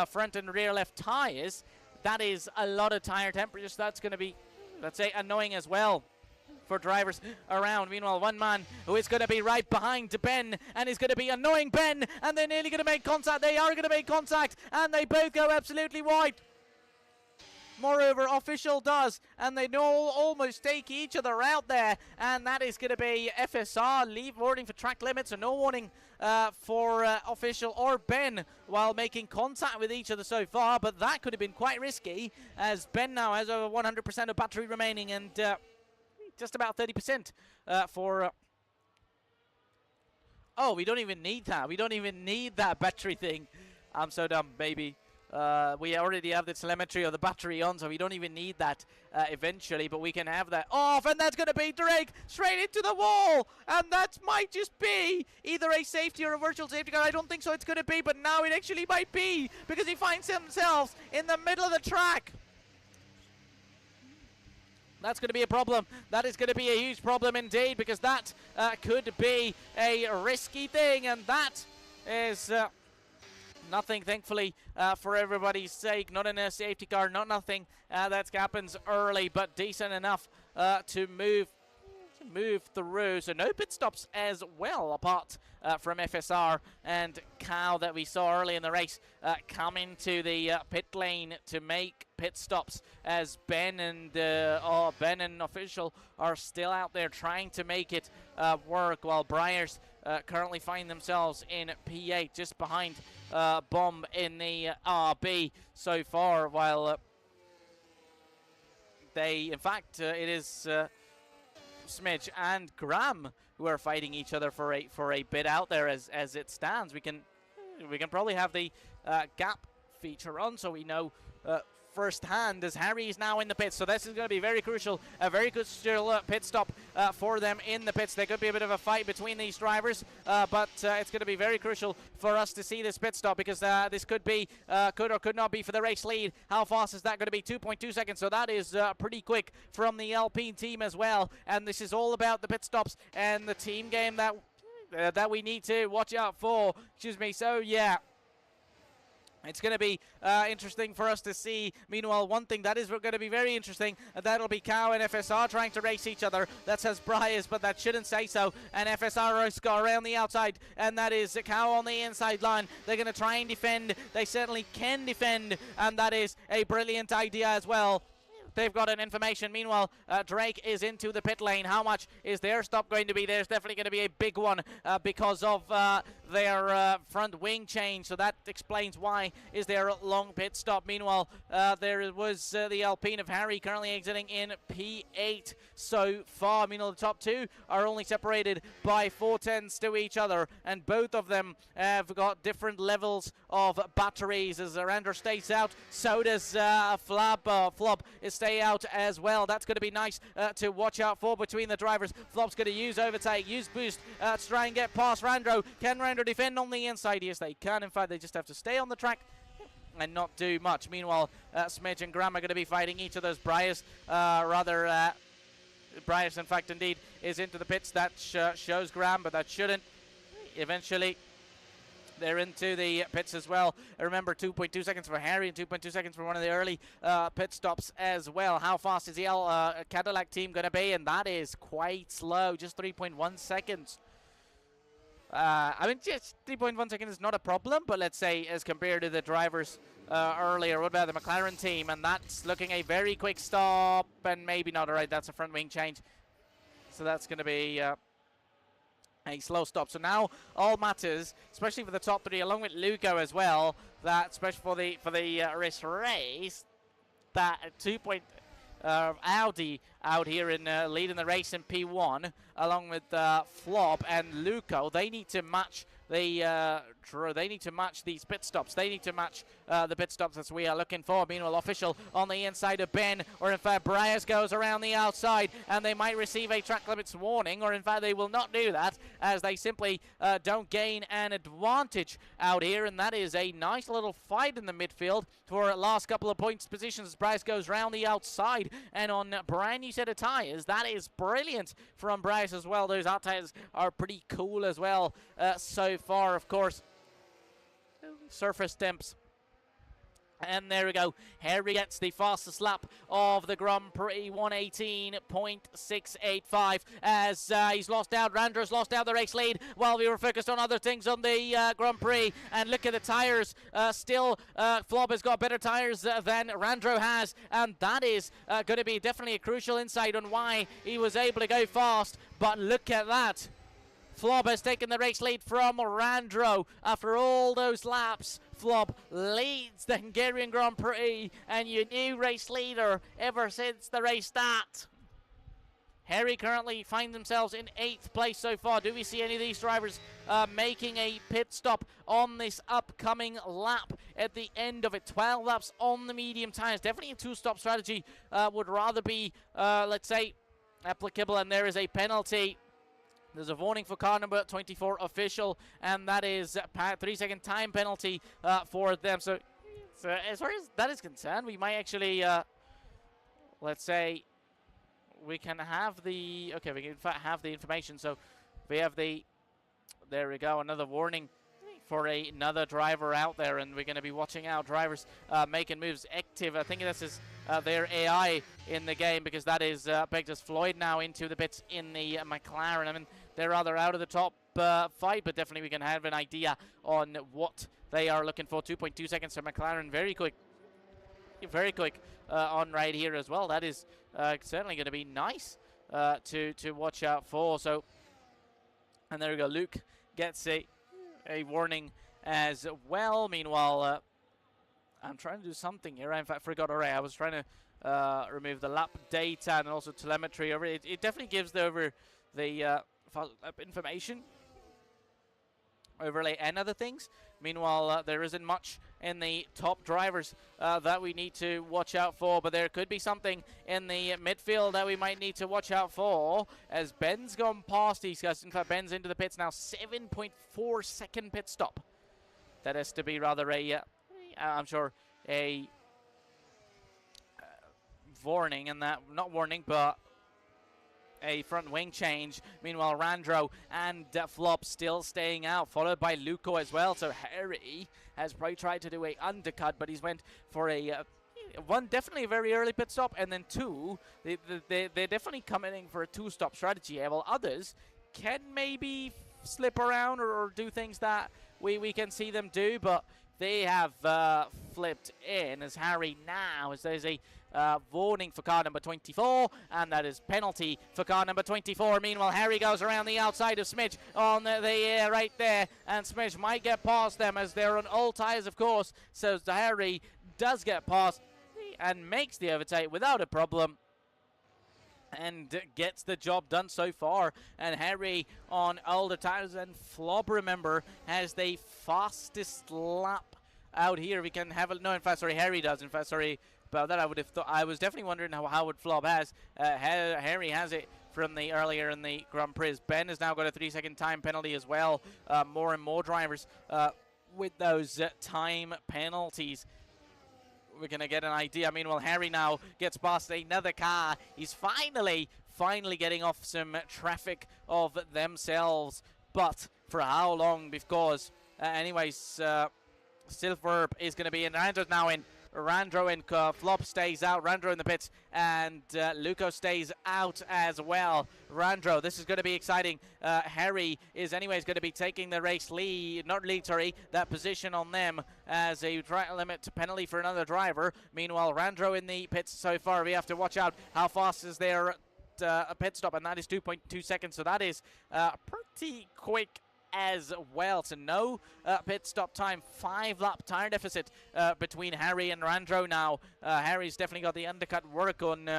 front and rear left tires, that is a lot of tire temperatures. That's going to be, let's say, annoying as well for drivers around. Meanwhile, one man who is going to be right behind Ben, and is going to be annoying Ben, and they're nearly going to make contact. They are going to make contact, and they both go absolutely wide. Moreover, official does, and they almost take each other out there, and that is going to be FSR leave warning for track limits, and no warning for official or Ben while making contact with each other so far, but that could have been quite risky, as Ben now has over 100% of battery remaining, and just about 30% for... oh, we don't even need that. We don't even need that battery thing. I'm so dumb, baby. We already have the telemetry of the battery on, so we don't even need that eventually, but we can have that off, and that's going to be Drake straight into the wall, and that might just be either a safety or a virtual safety car. I don't think so it's going to be, but now it actually might be, because he finds himself in the middle of the track. That's going to be a problem. That is going to be a huge problem indeed, because that could be a risky thing, and that is... nothing, thankfully, for everybody's sake. Not in a safety car, not nothing. That happens early, but decent enough to move through. So no pit stops as well, apart from FSR and Cow that we saw early in the race come into the pit lane to make pit stops, as Ben and official are still out there trying to make it work, while Briars currently find themselves in P8, just behind Bomb in the RB so far, while in fact, it is Smidge and Graham who are fighting each other for a bit out there as it stands. We can probably have the gap feature on, so we know firsthand, as Harry is now in the pits. So this is going to be very crucial, a very good pit stop for them in the pits. There could be a bit of a fight between these drivers, but it's going to be very crucial for us to see this pit stop, because this could or could not be for the race lead. How fast is that going to be? 2.2 seconds, so that is pretty quick from the Alpine team as well. And this is all about the pit stops and the team game that we need to watch out for. Excuse me. So yeah, it's going to be interesting for us to see. Meanwhile, one thing that is going to be very interesting, that'll be Cow and FSR trying to race each other. That says Briars, but that shouldn't say so. And FSR go around the outside, and that is Cow on the inside line. They're going to try and defend. They certainly can defend, and that is a brilliant idea as well. They've got an information. Meanwhile, Drake is into the pit lane. How much is their stop going to be? There's definitely going to be a big one because of their front wing change. So that explains why is there a long pit stop. Meanwhile, there was the Alpine of Harry currently exiting in P8 so far. Meanwhile, the top two are only separated by 4/10 to each other, and both of them have got different levels of batteries. As Zarandra stays out, so does Flob is stay out as well. That's going to be nice to watch out for between the drivers. Flop's going to use overtake, use boost to try and get past Randro. Can Randro defend on the inside? Yes, they can. In fact, they just have to stay on the track and not do much. Meanwhile, Smidge and Graham are going to be fighting each other's. Briars, Briars, in fact, indeed, is into the pits. That shows Graham, but that shouldn't. Eventually, they're into the pits as well. Remember, 2.2 seconds for Harry and 2.2 seconds for one of the early pit stops as well. How fast is the Cadillac team going to be? And that is quite slow, just 3.1 seconds. I mean, just 3.1 seconds is not a problem, but let's say as compared to the drivers earlier, what about the McLaren team? And that's looking a very quick stop, and maybe not. All right, that's a front wing change. So that's going to be... a slow stop. So now all matters, especially for the top three, along with Lugo as well, that especially for the race, that Audi out here in leading the race in P1, along with Flop and Luco. They need to match these pit stops. They need to match the pit stops as we are looking for. Meanwhile, official on the inside of Ben, or in fact, Bryce goes around the outside, and they might receive a track limits warning, or in fact, they will not do that, as they simply don't gain an advantage out here, and that is a nice little fight in the midfield for last couple of points positions as Bryce goes round the outside, and on brand new set of tyres. That is brilliant from Bryce as well. Those hot tyres are pretty cool as well so far, of course. Surface temps. And there we go. Harry gets the fastest lap of the Grand Prix, 1:18.685, as he's lost out. Randro's lost out the race lead while we were focused on other things on the Grand Prix. And look at the tyres. Still, Flob has got better tyres than Randro has, and that is going to be definitely a crucial insight on why he was able to go fast. But look at that. Flob has taken the race lead from Randro after all those laps. Flob leads the Hungarian Grand Prix, and your new race leader ever since the race start. Harry currently find themselves in 8th place so far. Do we see any of these drivers making a pit stop on this upcoming lap at the end of it? 12 laps on the medium tyres. Definitely a two-stop strategy would rather be, let's say, applicable, and there is a penalty. There's a warning for car number 24 official, and that is a 3-second time penalty for them. So as far as that is concerned, we might actually, let's say, we can have the, okay, we can in fact have the information. So we have the, there we go, another warning for another driver out there, and we're going to be watching out drivers making moves active. I think this is their AI in the game, because that is Pegdas Floyd now into the pits in the McLaren. I mean, they're rather out of the top fight, but definitely we can have an idea on what they are looking for. 2.2 seconds for McLaren. Very quick on right here as well. That is certainly going to be nice to watch out for. So, and there we go. Luke gets a warning as well. Meanwhile, I'm trying to do something here. I in fact forgot already. I was trying to remove the lap data and also telemetry over it. It definitely gives over the information overlay and other things. Meanwhile, there isn't much in the top drivers that we need to watch out for, but there could be something in the midfield that we might need to watch out for, as Ben's gone past these guys. In fact, Ben's into the pits now. 7.4 second pit stop. That has to be rather a, I'm sure, a warning, and that, not warning, but a front wing change. Meanwhile, Randro and Flop still staying out, followed by Luco as well. So Harry has probably tried to do a undercut, but he's went for a one, definitely a very early pit stop, and then two, they're definitely coming in for a two-stop strategy. While others can maybe slip around or do things that we can see them do, but they have flipped in, as Harry now, as there's a warning for car number 24, and that is penalty for car number 24. Meanwhile, Harry goes around the outside of Smidge on the air right there, and Smidge might get past them as they're on old tyres, of course. So Harry does get past and makes the overtake without a problem, and gets the job done so far. And Harry on older tyres, and Flob, remember, has the fastest lap out here. We can have a, no, in fact, sorry, Harry does. In fact, sorry about that. I would have thought, I was definitely wondering how would Flob has. Harry has it from the earlier in the Grand Prix. Ben has now got a 3-second time penalty as well. More and more drivers with those time penalties. We're going to get an idea. Meanwhile, Harry now gets past another car. He's finally getting off some traffic of themselves. But for how long? Because, anyways, Silverb is going to be in. Randro's now in. Randro and Flop stays out. Randro in the pits, and Luco stays out as well. Randro, this is going to be exciting. Harry is anyways going to be taking the race lead, that position on them as a track limit penalty for another driver. Meanwhile, Randro in the pits so far. We have to watch out how fast is their a pit stop, and that is 2.2 seconds. So that is pretty quick as well. So no pit stop time, 5-lap tire deficit between Harry and Randro now. Harry's definitely got the undercut work on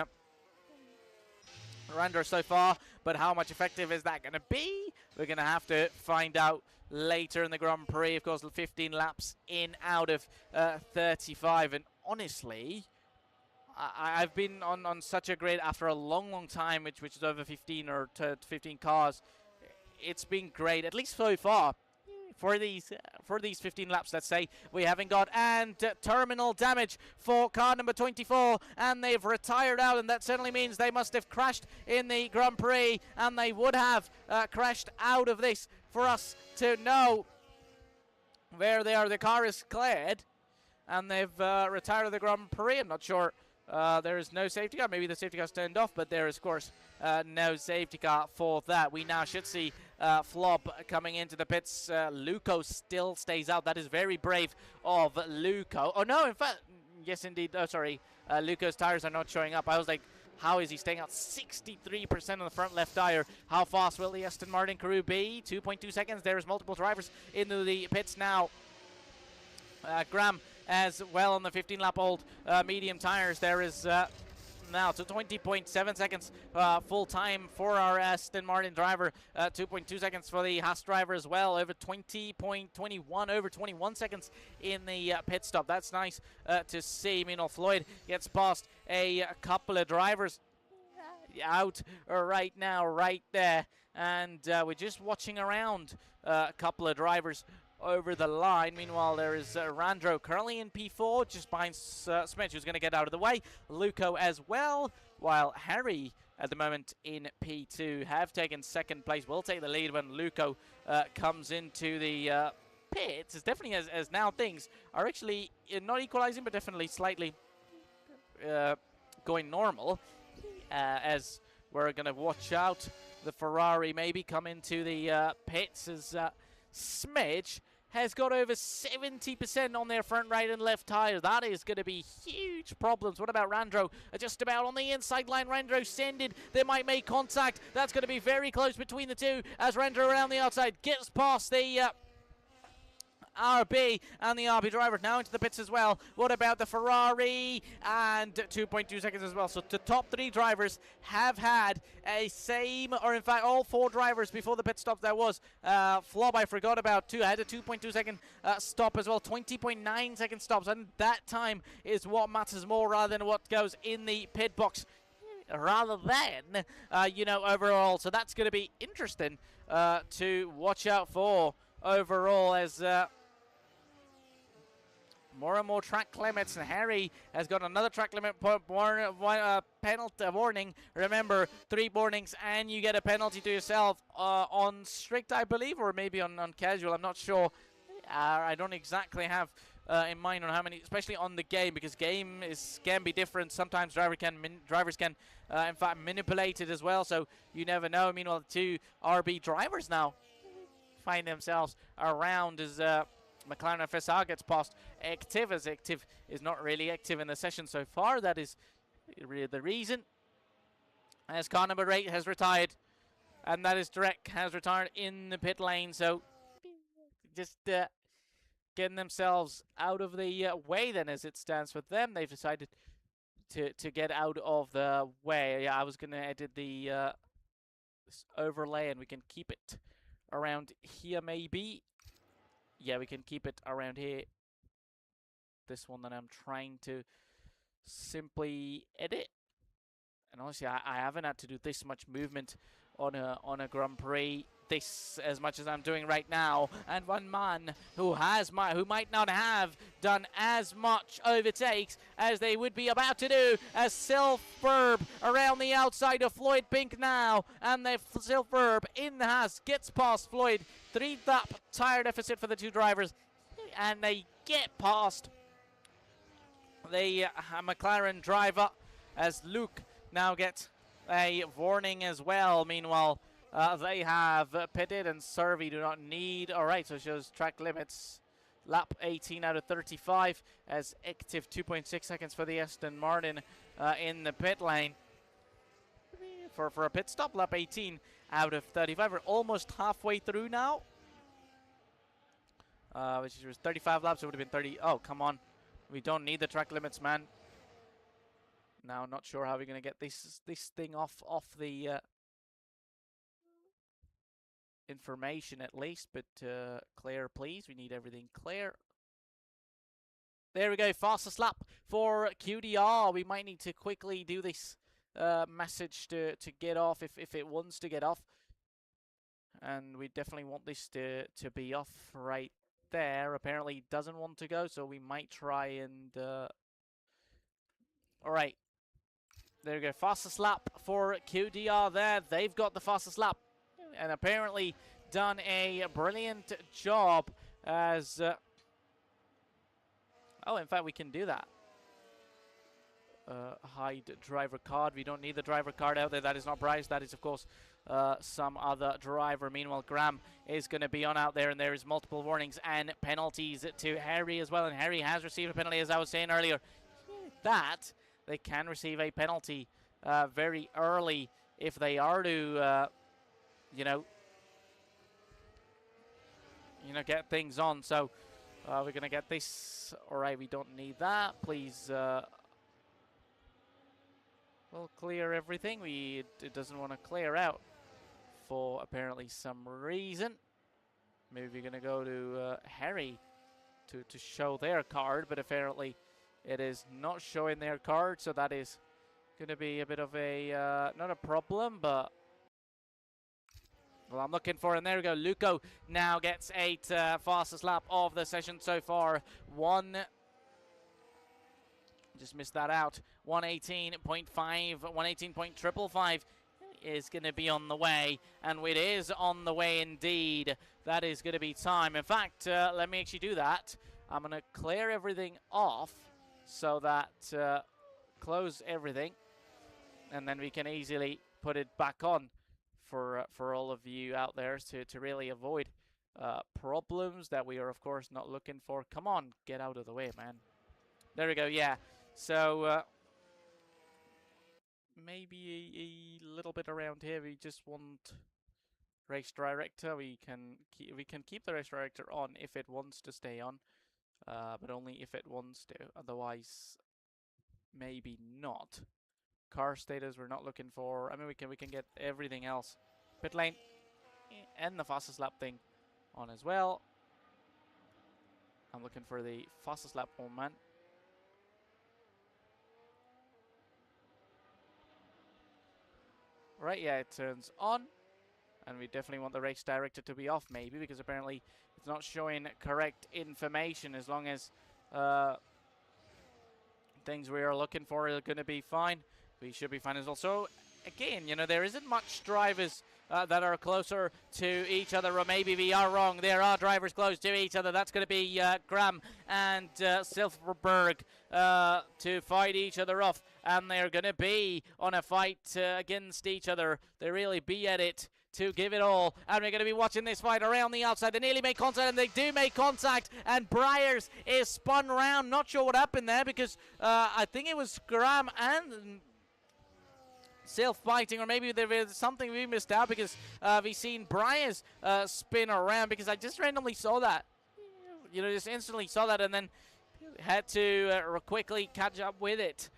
Randro so far, but how much effective is that going to be? We're going to have to find out later in the Grand Prix. Of course, 15 laps in out of 35, and honestly, I've been on such a great, after a long time, which is over 15 or 15 cars. It's been great, at least so far. For these 15 laps, let's say, we haven't got, and terminal damage for car number 24, and they've retired out, and that certainly means they must have crashed in the Grand Prix, and they would have crashed out of this for us to know where they are. The car is cleared, and they've retired the Grand Prix. I'm not sure. There is no safety car. Maybe the safety car's turned off, but there is, of course, no safety car for that. We now should see Flob coming into the pits. Luco still stays out. That is very brave of Luco. Oh, no, in fact, yes, indeed. Oh, sorry. Luco's tires are not showing up. I was like, how is he staying out? 63% on the front left tire. How fast will the Aston Martin crew be? 2.2 seconds. There's multiple drivers into the pits now. Graham as well on the 15-lap-old medium tires. There is now to 20.7 seconds full time for our Aston Martin driver. 2.2 seconds for the Haas driver as well. Over 20.21, over 21 seconds in the pit stop. That's nice to see. Meanwhile, Floyd gets past a couple of drivers out right now, right there. And we're just watching around a couple of drivers over the line. Meanwhile, there is Randro currently in P4, just behind Smith, who's going to get out of the way. Luco as well, while Harry at the moment in P2 have taken second place. Will take the lead when Luco comes into the pits. It's definitely as now things are actually not equalizing, but definitely slightly going normal, as we're going to watch out the Ferrari maybe come into the pits as Smidge has got over 70% on their front right and left tires. That is going to be huge problems. What about Randro? Just about on the inside line. Randro sended. They might make contact. That's going to be very close between the two as Randro around the outside gets past the RB, and the RB driver now into the pits as well. What about the Ferrari? And 2.2 seconds as well. So the top three drivers have had a same, or in fact all four drivers before the pit stop there was. Flob, I forgot about too. I had a 2.2 second stop as well. 20.9 second stops, and that time is what matters more rather than what goes in the pit box, rather than overall. So that's going to be interesting to watch out for overall, as more and more track limits, and Harry has got another track limit penalty warning. Remember, 3 warnings and you get a penalty to yourself on strict, I believe, or maybe on casual. I'm not sure. I don't exactly have in mind on how many, especially on the game, because game can be different. Sometimes drivers can in fact manipulate it as well, so you never know. Meanwhile, the 2 RB drivers now find themselves around as McLaren FSR gets past Active, as Active is not really active in the session so far. That is really the reason. As car number 8 has retired, and that is Direct has retired in the pit lane. So just getting themselves out of the way then, as it stands for them. They've decided to get out of the way. Yeah, I was going to edit the this overlay, and we can keep it around here maybe. Yeah, we can keep it around here. This one that I'm trying to simply edit. And honestly, I haven't had to do this much movement on a Grand Prix this as much as I'm doing right now. And one man who might not have done as much overtakes as they would be about to do, as Silverb around the outside of Floyd Pink now, and the Silverb in the Haas gets past Floyd. 3-lap tire deficit for the 2 drivers, and they get past the McLaren driver, as Luke now gets a warning as well. Meanwhile, they have pitted, and Servi do not need. All right, so it shows track limits. Lap 18 out of 35, as Active 2.6 seconds for the Aston Martin in the pit lane. For a pit stop, lap 18 out of 35. We're almost halfway through now. which was 35 laps. It would have been 30. Oh, come on. We don't need the track limits, man. Now, not sure how we're going to get this thing off the information at least, but clear, please. We need everything clear. There we go. Fastest lap for QDR. We might need to quickly do this message to get off if it wants to get off. And we definitely want this to be off right there. Apparently it doesn't want to go, so we might try and... Alright. There we go. Fastest lap for QDR there. They've got the fastest lap. And apparently done a brilliant job as... oh, in fact, we can do that. Hide driver card. We don't need the driver card out there. That is not Bryce. That is, of course, some other driver. Meanwhile, Graham is going to be on out there, and there is multiple warnings and penalties to Harry as well. And Harry has received a penalty, as I was saying earlier. That they can receive a penalty very early if they are to, you know, get things on. So we're going to get this. All right, we don't need that. Please. We'll clear everything. It doesn't want to clear out for apparently some reason. Maybe we're going to go to Harry to show their card, but apparently it is not showing their card, so that is going to be a bit of a, not a problem, but... Well, I'm looking for, and there we go. Luco now gets 8th fastest lap of the session so far. Just missed that out. 118.5, 118.555 is going to be on the way, and it is on the way indeed. That is going to be time. In fact, let me actually do that. I'm going to clear everything off so that close everything, and then we can easily put it back on for all of you out there to really avoid problems that we are, of course, not looking for. Come on, get out of the way, man. There we go, yeah. So, maybe a little bit around here. We just want race director. We can keep the race director on if it wants to stay on, but only if it wants to. Otherwise, maybe not. Car status we're not looking for. I mean, we can get everything else. Pit lane and the fastest lap thing on as well. I'm looking for the fastest lap moment. Right, yeah, it turns on. And we definitely want the race director to be off, maybe, because apparently it's not showing correct information. As long as things we are looking for are going to be fine, we should be fine as well. So, again, you know, there isn't much drivers that are closer to each other, or maybe we are wrong. There are drivers close to each other. That's going to be Graham and Silverberg to fight each other off. And they're going to be on a fight against each other. They really be at it to give it all. And we're going to be watching this fight around the outside. They nearly make contact, and they do make contact. And Briars is spun around. Not sure what happened there, because I think it was Graham and self-biting, or maybe there was something we missed out, because we seen Briars spin around, because I just randomly saw that. You know, just instantly saw that, and then had to quickly catch up with it.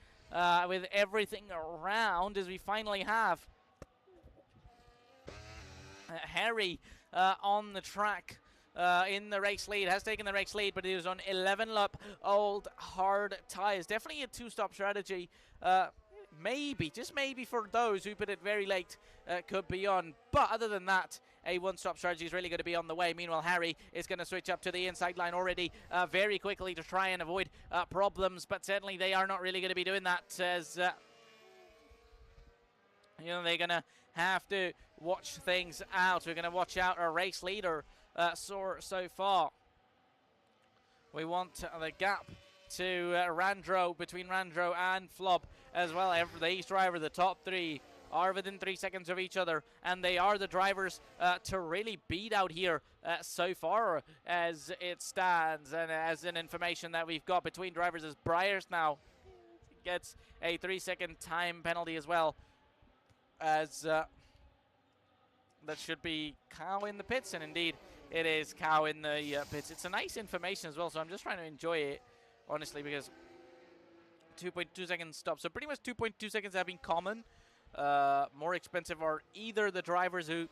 With everything around, as we finally have Harry on the track in the race lead, has taken the race lead, but he was on 11 lap old hard tires. Definitely a two-stop strategy. Maybe, just maybe for those who put it very late, could be on. But other than that, a one-stop strategy is really going to be on the way. Meanwhile, Harry is going to switch up to the inside line already very quickly to try and avoid problems. But certainly they are not really going to be doing that, as you know, they're going to have to watch things out. We're going to watch out our race leader so far. We want the gap to Randro, between Randro and Flob as well. These drivers, the top three, are within 3 seconds of each other, and they are the drivers to really beat out here so far as it stands. And as an information that we've got between drivers is Briars now gets a 3-second time penalty as well, as that should be Cow in the pits, and indeed it is Cow in the pits. It's a nice information as well, so I'm just trying to enjoy it, honestly, because 2.2 seconds stop. So pretty much 2.2 seconds have been common. More expensive are either the drivers who,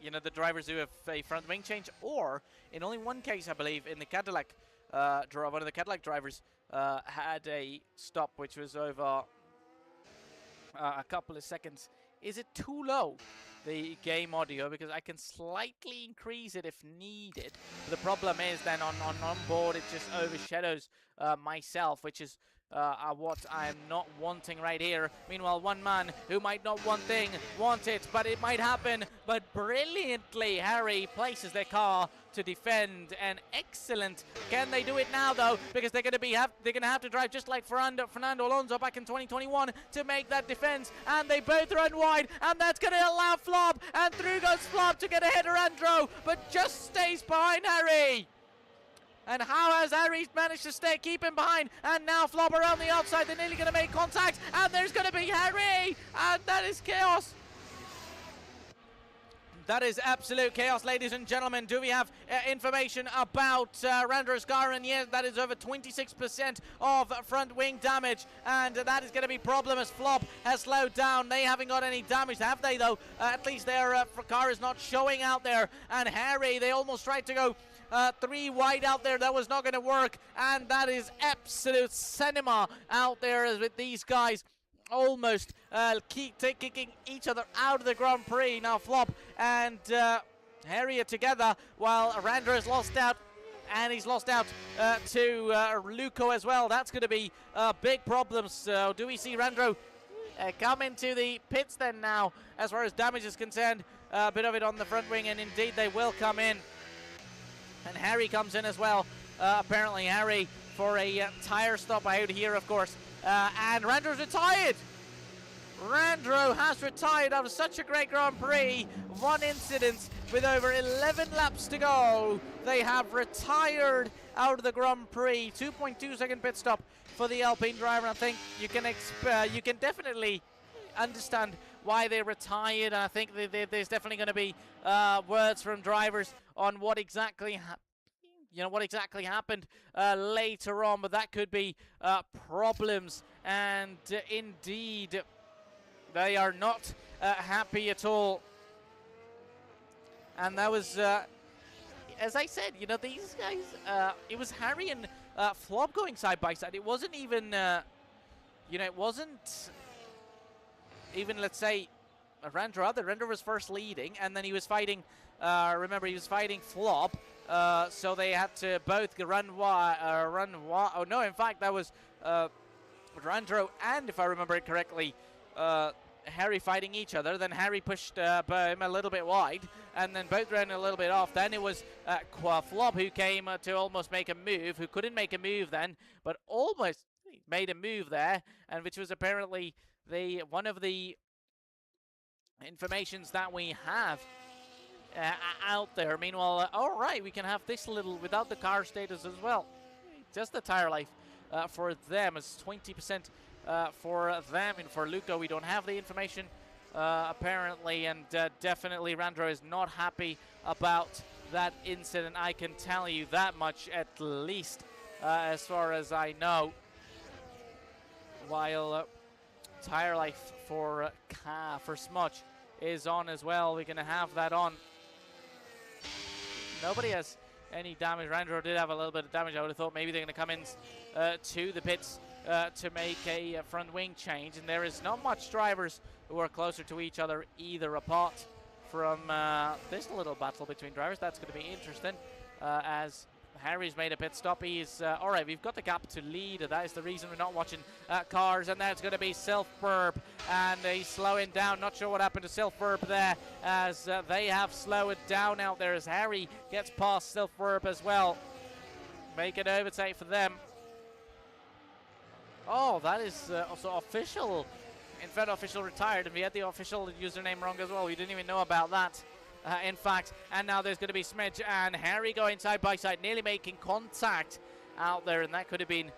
the drivers who have a front wing change, or in only one case, I believe, in the Cadillac, one of the Cadillac drivers had a stop which was over a couple of seconds. Is it too low, the game audio? Because I can slightly increase it if needed. The problem is then on board it just overshadows myself, which is what I'm not wanting right here. Meanwhile, one man who might not want it, but it might happen. But brilliantly, Harry places their car to defend, and excellent. Can they do it now though? Because they're going to have to drive just like Fernando Alonso back in 2021 to make that defense, and they both run wide, and that's going to allow Flop, and through goes Flop to get ahead of Andro, but just stays behind Harry. And how has Harry managed to keep him behind? And now Flop around the outside. They're nearly going to make contact. And there's going to be Harry. And that is chaos. That is absolute chaos, ladies and gentlemen. Do we have information about Randra's car? And yes, that is over 26% of front wing damage. And that is going to be a problem as Flop has slowed down. They haven't got any damage, have they, though? At least their car is not showing out there. And Harry, they almost tried to go 3 wide out there. That was not going to work. And that is absolute cinema out there with these guys almost kicking each other out of the Grand Prix. Now Flop and Harry are together while Randra has lost out. And he's lost out to Luco as well. That's going to be big problems. So do we see Randro come into the pits then now as far as damage is concerned? A bit of it on the front wing, and indeed they will come in. And Harry comes in as well. Apparently Harry for a tire stop out here, of course. And Randro's retired. Randro has retired after such a great Grand Prix. One incident with over 11 laps to go. They have retired out of the Grand Prix. 2.2 second pit stop for the Alpine driver. I think you can definitely understand why they retired. I think there's definitely going to be words from drivers on what exactly happened later on, but that could be problems, and indeed they are not happy at all. And that was as I said, these guys, it was Harry and Flop going side by side. It wasn't even it wasn't even, let's say, Randra. Randra was first leading, and then he was fighting, remember, he was fighting Flop, so they had to both run wide. Oh, no, in fact, that was Randro and, if I remember it correctly, Harry fighting each other. Then Harry pushed him a little bit wide, and then both ran a little bit off. Then it was Flop who came to almost make a move, who couldn't make a move then, but almost made a move there, and which was apparently one of the informations that we have out there. Meanwhile, all right, we can have this little without the car status as well. Just the tire life for them is 20% for them, and for Luco we don't have the information apparently, and definitely Randro is not happy about that incident. I can tell you that much, at least as far as I know. While tire life for Smudge is on as well. We're going to have that on. Nobody has any damage. Randro did have a little bit of damage. I would have thought maybe they're going to come in to the pits to make a front wing change. And there is not much drivers who are closer to each other either, apart from this little battle between drivers. That's going to be interesting as Harry's made a pit stop. He's all right. We've got the gap to lead. That is the reason we're not watching cars. And that's going to be Self-Burb, and he's slowing down. Not sure what happened to Self-Burb there, as they have slowed down out there as Harry gets past Self-Burb as well. Make an overtake for them. Oh, that is also official. In fact, official retired, and we had the official username wrong as well. We didn't even know about that. In fact, and now there's going to be Smidge and Harry going side by side, nearly making contact out there, and that could have been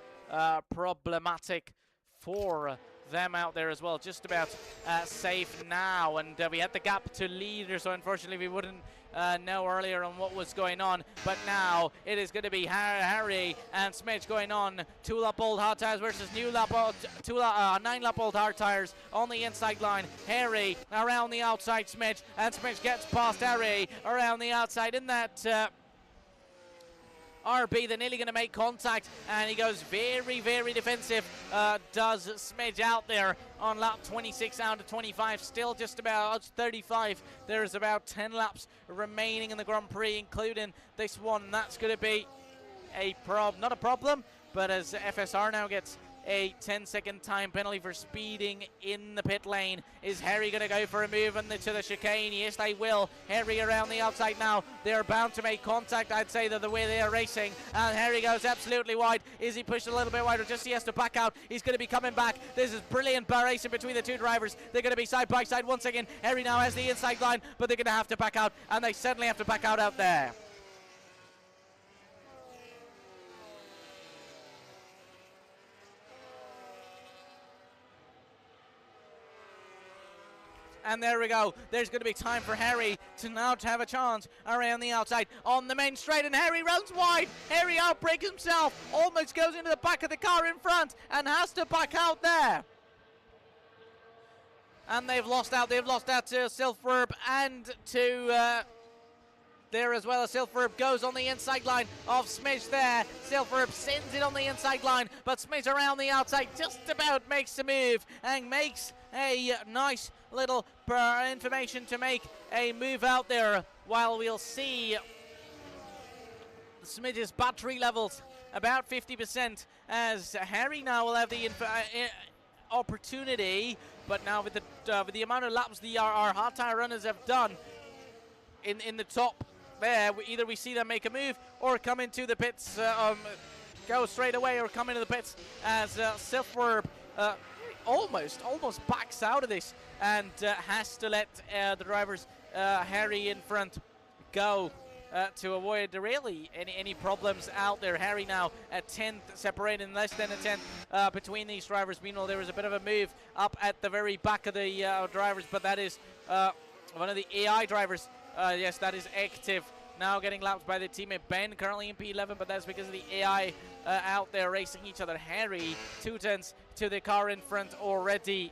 problematic for them out there as well. Just about safe now, and we had the gap to leader, so unfortunately we wouldn't know earlier on what was going on, but now it is going to be Harry and Smidge going on. 2-lap old hard tires versus new lap 9-lap old hard tires on the inside line. Harry around the outside, Smidge, and Smidge gets past Harry around the outside in that RB. They're nearly going to make contact, and he goes very, very defensive. Does Smidge out there on lap 26 out of 25, still just about 35. There's about 10 laps remaining in the Grand Prix, including this one. That's going to be not a problem, but as FSR now gets a 10-second time penalty for speeding in the pit lane. Is Harry going to go for a move to the chicane? Yes, they will. Harry around the outside now. They're bound to make contact, I'd say, the way they are racing. And Harry goes absolutely wide. Is he pushed a little bit wider? Just he has to back out. He's going to be coming back. This is brilliant racing between the two drivers. They're going to be side by side once again. Harry now has the inside line, but they're going to have to back out, and they certainly have to back out there. And there we go. There's going to be time for Harry to now have a chance around the outside on the main straight, and Harry runs wide. Harry outbreaks himself, almost goes into the back of the car in front and has to back out there. And they've lost out. They've lost out to SlavTorque and to there as well. As SlavTorque goes on the inside line of Smidge there. SlavTorque sends it on the inside line, but Smidge around the outside just about makes the move and makes a nice little information to make a move out there, while we'll see Smidge's battery levels about 50%, as Harry now will have the opportunity, but now with the amount of laps our hard tire runners have done in the top there, either we see them make a move or come into the pits, go straight away, or come into the pits as SlavTorque almost backs out of this and has to let the drivers Harry in front go to avoid really any problems out there. Harry now at 10th, separating less than a 10th between these drivers. Meanwhile, there was a bit of a move up at the very back of the drivers, but that is one of the AI drivers. Yes, that is active. Now getting lapped by the teammate Ben, currently in P11, but that's because of the AI out there racing each other. Harry, 2 tenths to the car in front already.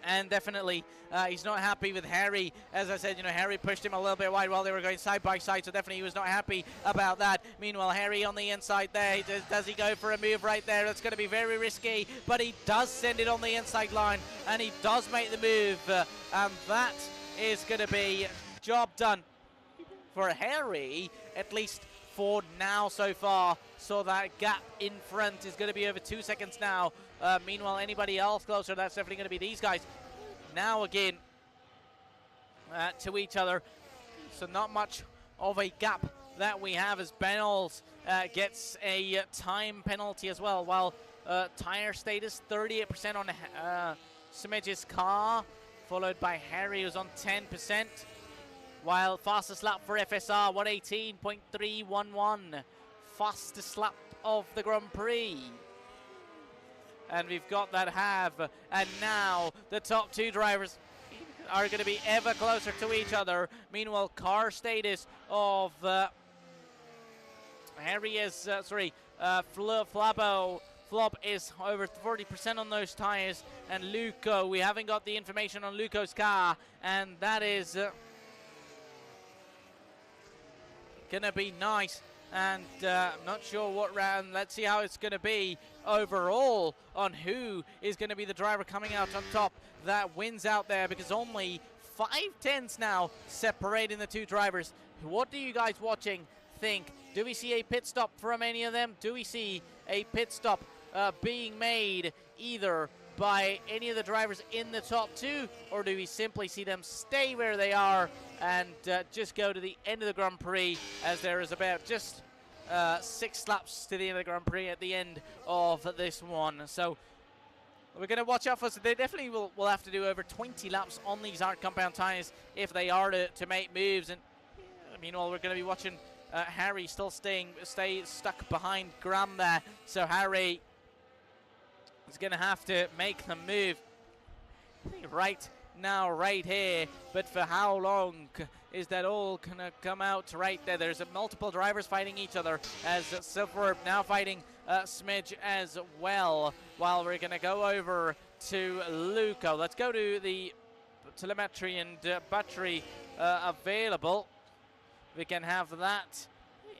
And definitely, he's not happy with Harry. As I said, Harry pushed him a little bit wide while they were going side by side, so definitely he was not happy about that. Meanwhile, Harry on the inside there, does he go for a move right there? That's going to be very risky, but he does send it on the inside line, and he does make the move, and that is going to be job done for Harry, at least for now so far. So that gap in front is going to be over 2 seconds now. Meanwhile, anybody else closer, that's definitely going to be these guys now again to each other. So not much of a gap that we have, as Benolds gets a time penalty as well, while tire status 38% on Smidge's car, followed by Harry, who's on 10%, while fastest lap for FSR, 118.311, fastest lap of the Grand Prix. And we've got that half, and now the top two drivers are going to be ever closer to each other. Meanwhile, car status of Harry is, Flop is over 40% on those tires, and Luco, we haven't got the information on Luco's car, and that is gonna be nice. And I'm not sure what round. Let's see how it's going to be overall on who is going to be the driver coming out on top that wins out there, because only 5 tenths now separating the two drivers. What do you guys watching think? Do we see a pit stop from any of them? Do we see a pit stop being made either by any of the drivers in the top two, or do we simply see them stay where they are and just go to the end of the Grand Prix, as there is about just 6 laps to the end of the Grand Prix at the end of this one? So we're going to watch out for this. They definitely will have to do over 20 laps on these hard compound tires if they are to make moves. And meanwhile, we're going to be watching Harry still stay stuck behind Graham there. So Harry is going to have to make the move right now, right here. But for how long is that all going to come out right there? There's multiple drivers fighting each other, as SlavTorque now fighting Smidge as well, while we're going to go over to Luco. Let's go to the telemetry and battery available. We can have that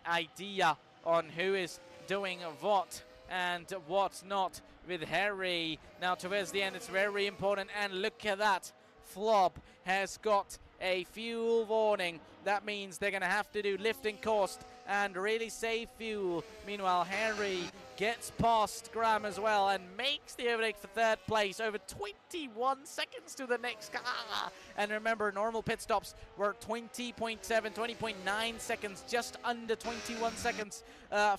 idea on who is doing what and what's not with Harry. Now towards the end, it's very important, and look at that. Flob has got a fuel warning. That means they're going to have to do lifting cost and really save fuel. Meanwhile, Harry gets past Graham as well and makes the overtake for third place, over 21 seconds to the next car. And remember, normal pit stops were 20.7, 20.9 seconds, just under 21 seconds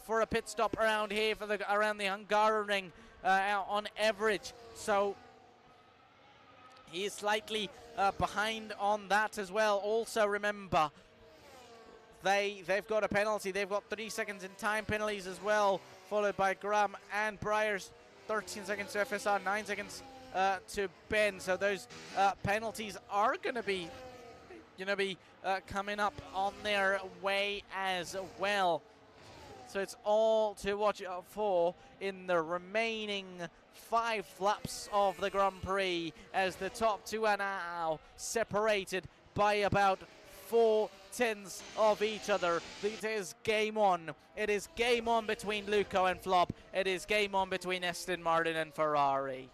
for a pit stop around here for around the Hungary on average. So he is slightly behind on that as well. Also remember, they've got a penalty. They've got 3 seconds in time penalties as well, followed by Graham and Briars. 13 seconds to FSR, 9 seconds to Ben. So those penalties are going to be, coming up on their way as well. So it's all to watch out for in the remaining 5 laps of the Grand Prix, as the top two are now separated by about 4/10 of each other. It is game on. It is game on between Luco and Flob. It is game on between Aston Martin and Ferrari.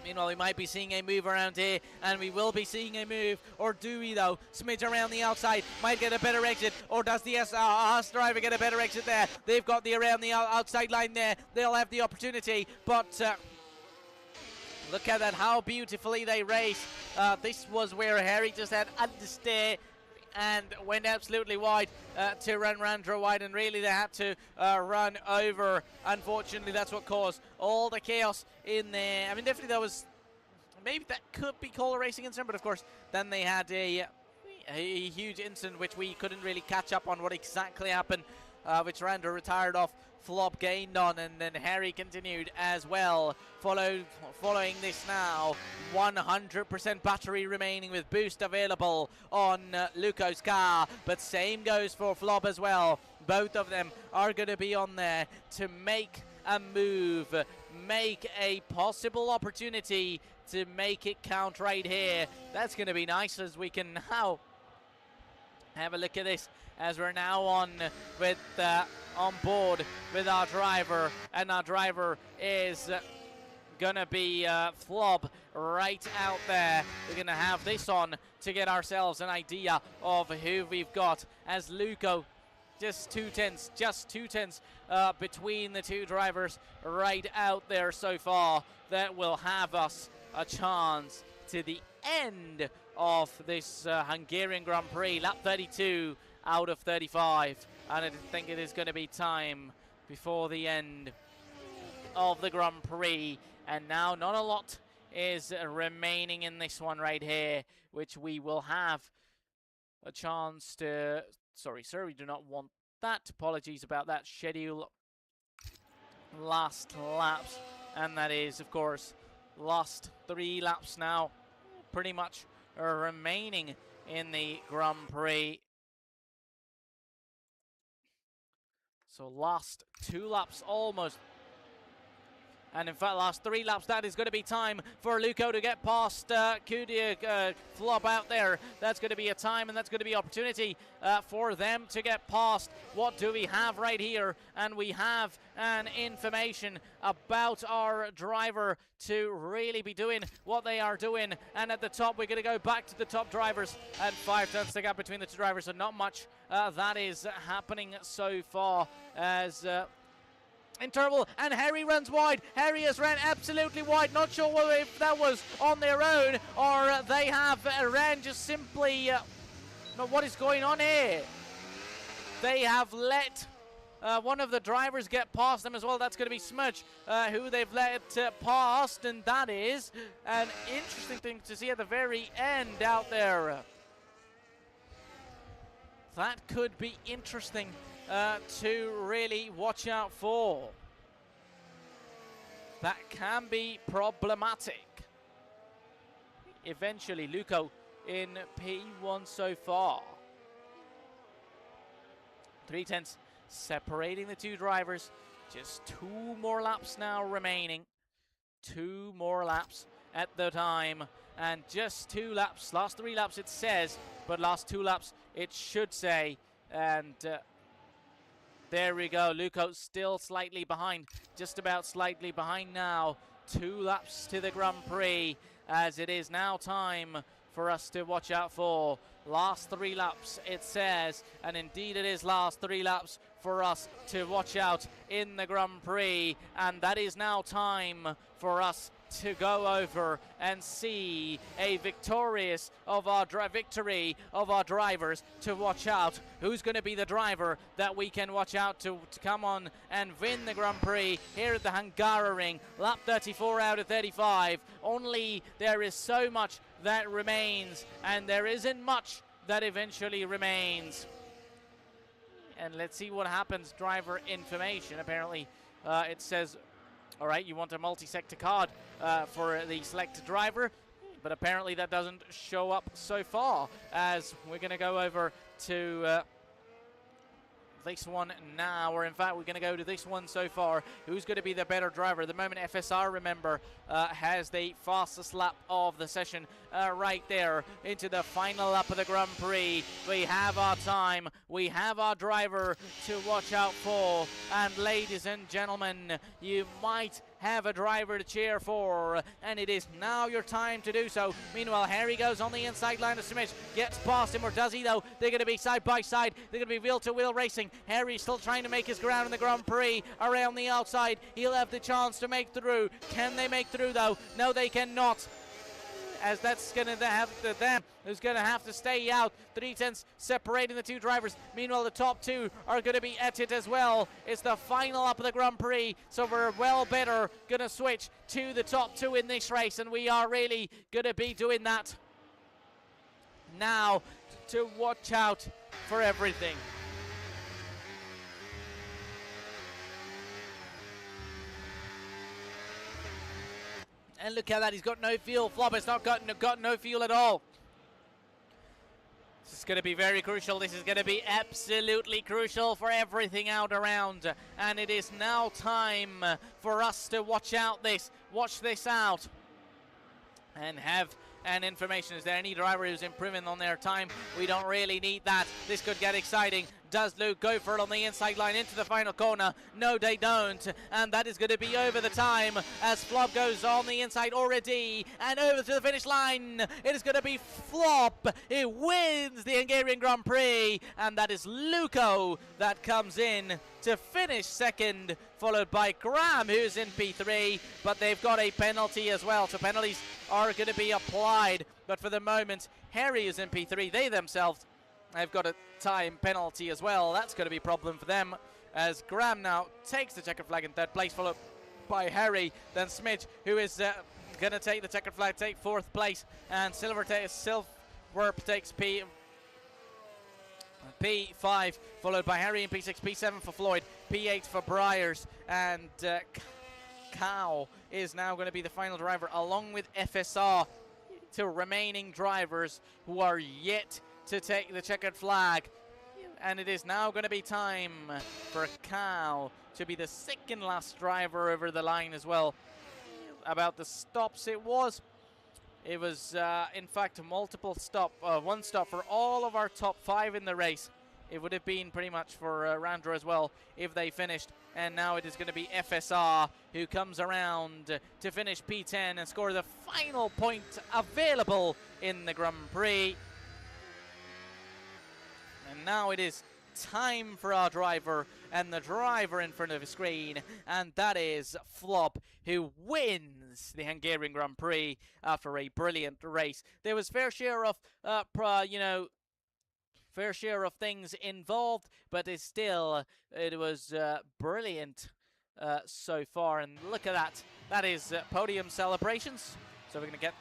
Meanwhile, we might be seeing a move around here, and we will be seeing a move. Or do we, though? Smidge around the outside might get a better exit, or does the Haas driver get a better exit there? They've got the around the outside line there. They'll have the opportunity, but look at that, how beautifully they race. This was where Harry just had understeer and went absolutely wide to run Randra wide, and really they had to run over. Unfortunately, that's what caused all the chaos in there. I mean, definitely that was, maybe that could be called a racing incident, but of course then they had a huge incident which we couldn't really catch up on what exactly happened, which Randra retired off, Flob gained on, and then Harry continued as well. Following this now, 100% battery remaining with boost available on Luco's car, but same goes for Flob as well. Both of them are going to be on there to make a move, make a possible opportunity to make it count right here. That's going to be nice, as we can now have a look at this, as we're now on board with our driver, and our driver is gonna be Flob right out there. We're gonna have this on to get ourselves an idea of who we've got, as Luco just 2/10 between the two drivers right out there so far. That will have us a chance to the end of this Hungarian Grand Prix, lap 32 out of 35, and I think it is going to be time before the end of the Grand Prix. And now not a lot is remaining in this one right here, which we will have a chance to, sorry sir, we do not want that, apologies about that, schedule last laps, and that is of course last 3 laps now pretty much remaining in the Grand Prix. So last 2 laps almost. And in fact, last 3 laps, that is going to be time for Luco to get past Kudia Flob out there. That's going to be a time, and that's going to be opportunity for them to get past. What do we have right here? And we have an information about our driver to really be doing what they are doing. And at the top, we're going to go back to the top drivers, and 5/10 the gap between the two drivers. So not much that is happening so far, as interval, and Harry runs wide. Harry has ran absolutely wide. Not sure if that was on their own or they have ran just simply. No, what is going on here? They have let one of the drivers get past them as well. That's going to be Smudge, who they've let past, and that is an interesting thing to see at the very end out there. That could be interesting to really watch out for. That can be problematic. Eventually, Luco in P1 so far. 3/10 separating the two drivers. Just 2 more laps now remaining. 2 more laps at the time. And just 2 laps. Last 3 laps it says, but last 2 laps it should say. And there we go. Luco still slightly behind. Just about slightly behind now. 2 laps to the Grand Prix, as it is now time for us to watch out for. Last 3 laps it says, and indeed it is last 3 laps for us to watch out in the Grand Prix, and that is now time for us to go over and see a victory of our drivers to watch out. Who's going to be the driver that we can watch out to come on and win the Grand Prix here at the Hungaroring? Lap 34 out of 35. Only there is so much that remains, and there isn't much that eventually remains. And let's see what happens. Driver information. Apparently it says, all right, you want a multi-sector card for the selected driver, but apparently that doesn't show up so far, as we're going to go over to this one now, or in fact we're going to go to this one so far. Who's going to be the better driver? At the moment, FSR, remember, has the fastest lap of the session right there into the final lap of the Grand Prix. We have our time, we have our driver to watch out for, and ladies and gentlemen, you might have a driver to cheer for, and it is now your time to do so. Meanwhile, Harry goes on the inside line of Smith, gets past him, or does he though? They're going to be side by side, they're going to be wheel-to-wheel racing. Harry's still trying to make his ground in the Grand Prix around the outside. He'll have the chance to make through. Can they make through though? No, they cannot, as that's going to have to them who's going to have to stay out. 3/10 separating the two drivers. Meanwhile, the top 2 are going to be at it as well. It's the final lap of the Grand Prix, so we're well better going to switch to the top 2 in this race, and we are really going to be doing that now to watch out for everything. And look at that, he's got no fuel. Flop has not got no fuel at all. This is going to be very crucial. This is going to be absolutely crucial for everything out around. And it is now time for us to watch this out. And have an information. Is there any driver who's improving on their time? We don't really need that. This could get exciting. Does Luke go for it on the inside line into the final corner? No, they don't. And that is going to be over the time as Flop goes on the inside already and over to the finish line. It is going to be Flop who wins the Hungarian Grand Prix, and that is Luco that comes in to finish second, followed by Graham, who's in P3, but they've got a penalty as well, so penalties are going to be applied. But for the moment, Harry is in P3. They themselves have got a time penalty as well. That's going to be a problem for them, as Graham now takes the checkered flag in 3rd place, followed by Harry, then Smidge, who is going to take the checkered flag, take 4th place, and Silverwerp takes P5, followed by Harry in P6, P7 for Floyd, P8 for Briars, and Cow is now going to be the final driver, along with FSR, to remaining drivers who are yet to take the checkered flag. And it is now going to be time for Cow to be the 2nd last driver over the line as well. About the stops, it was in fact multiple stop, 1 stop for all of our top 5 in the race. It would have been pretty much for Randra as well if they finished. And now it is going to be FSR who comes around to finish P10 and score the final point available in the Grand Prix. And now it is time for our driver, and the driver in front of the screen, and that is Flop, who wins the Hungarian Grand Prix after a brilliant race. There was fair share of, fair share of things involved, but it was brilliant so far. And look at that. That is podium celebrations. So we're going to get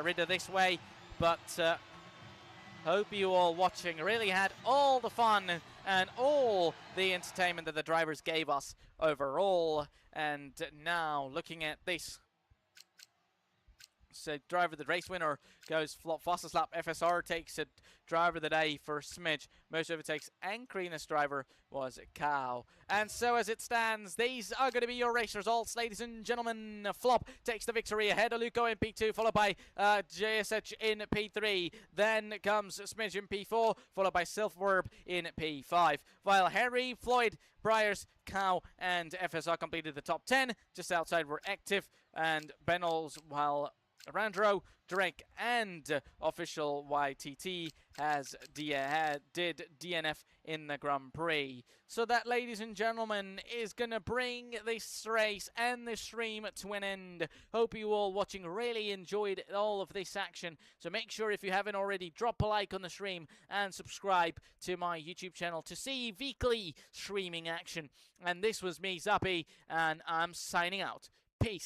rid of this way. But hope you all watching really had all the fun and all the entertainment that the drivers gave us overall. And now looking at this. So driver the race winner goes fastest lap. FSR takes a driver of the day for Smidge. Most overtakes and cleanest driver was Cow. And so as it stands, these are going to be your race results, ladies and gentlemen. Flop takes the victory ahead of Luco in P2, followed by JSH in P3. Then comes Smidge in P4, followed by Silverwerb in P5. While Harry, Floyd, Briars, Cow, and FSR completed the top 10. Just outside were Active and Benels, while Randro, Drake, and official YTT did DNF in the Grand Prix. So that, ladies and gentlemen, is going to bring this race and this stream to an end. Hope you all watching really enjoyed all of this action. So make sure, if you haven't already, drop a like on the stream and subscribe to my YouTube channel to see weekly streaming action. And this was me, Zappy, and I'm signing out. Peace.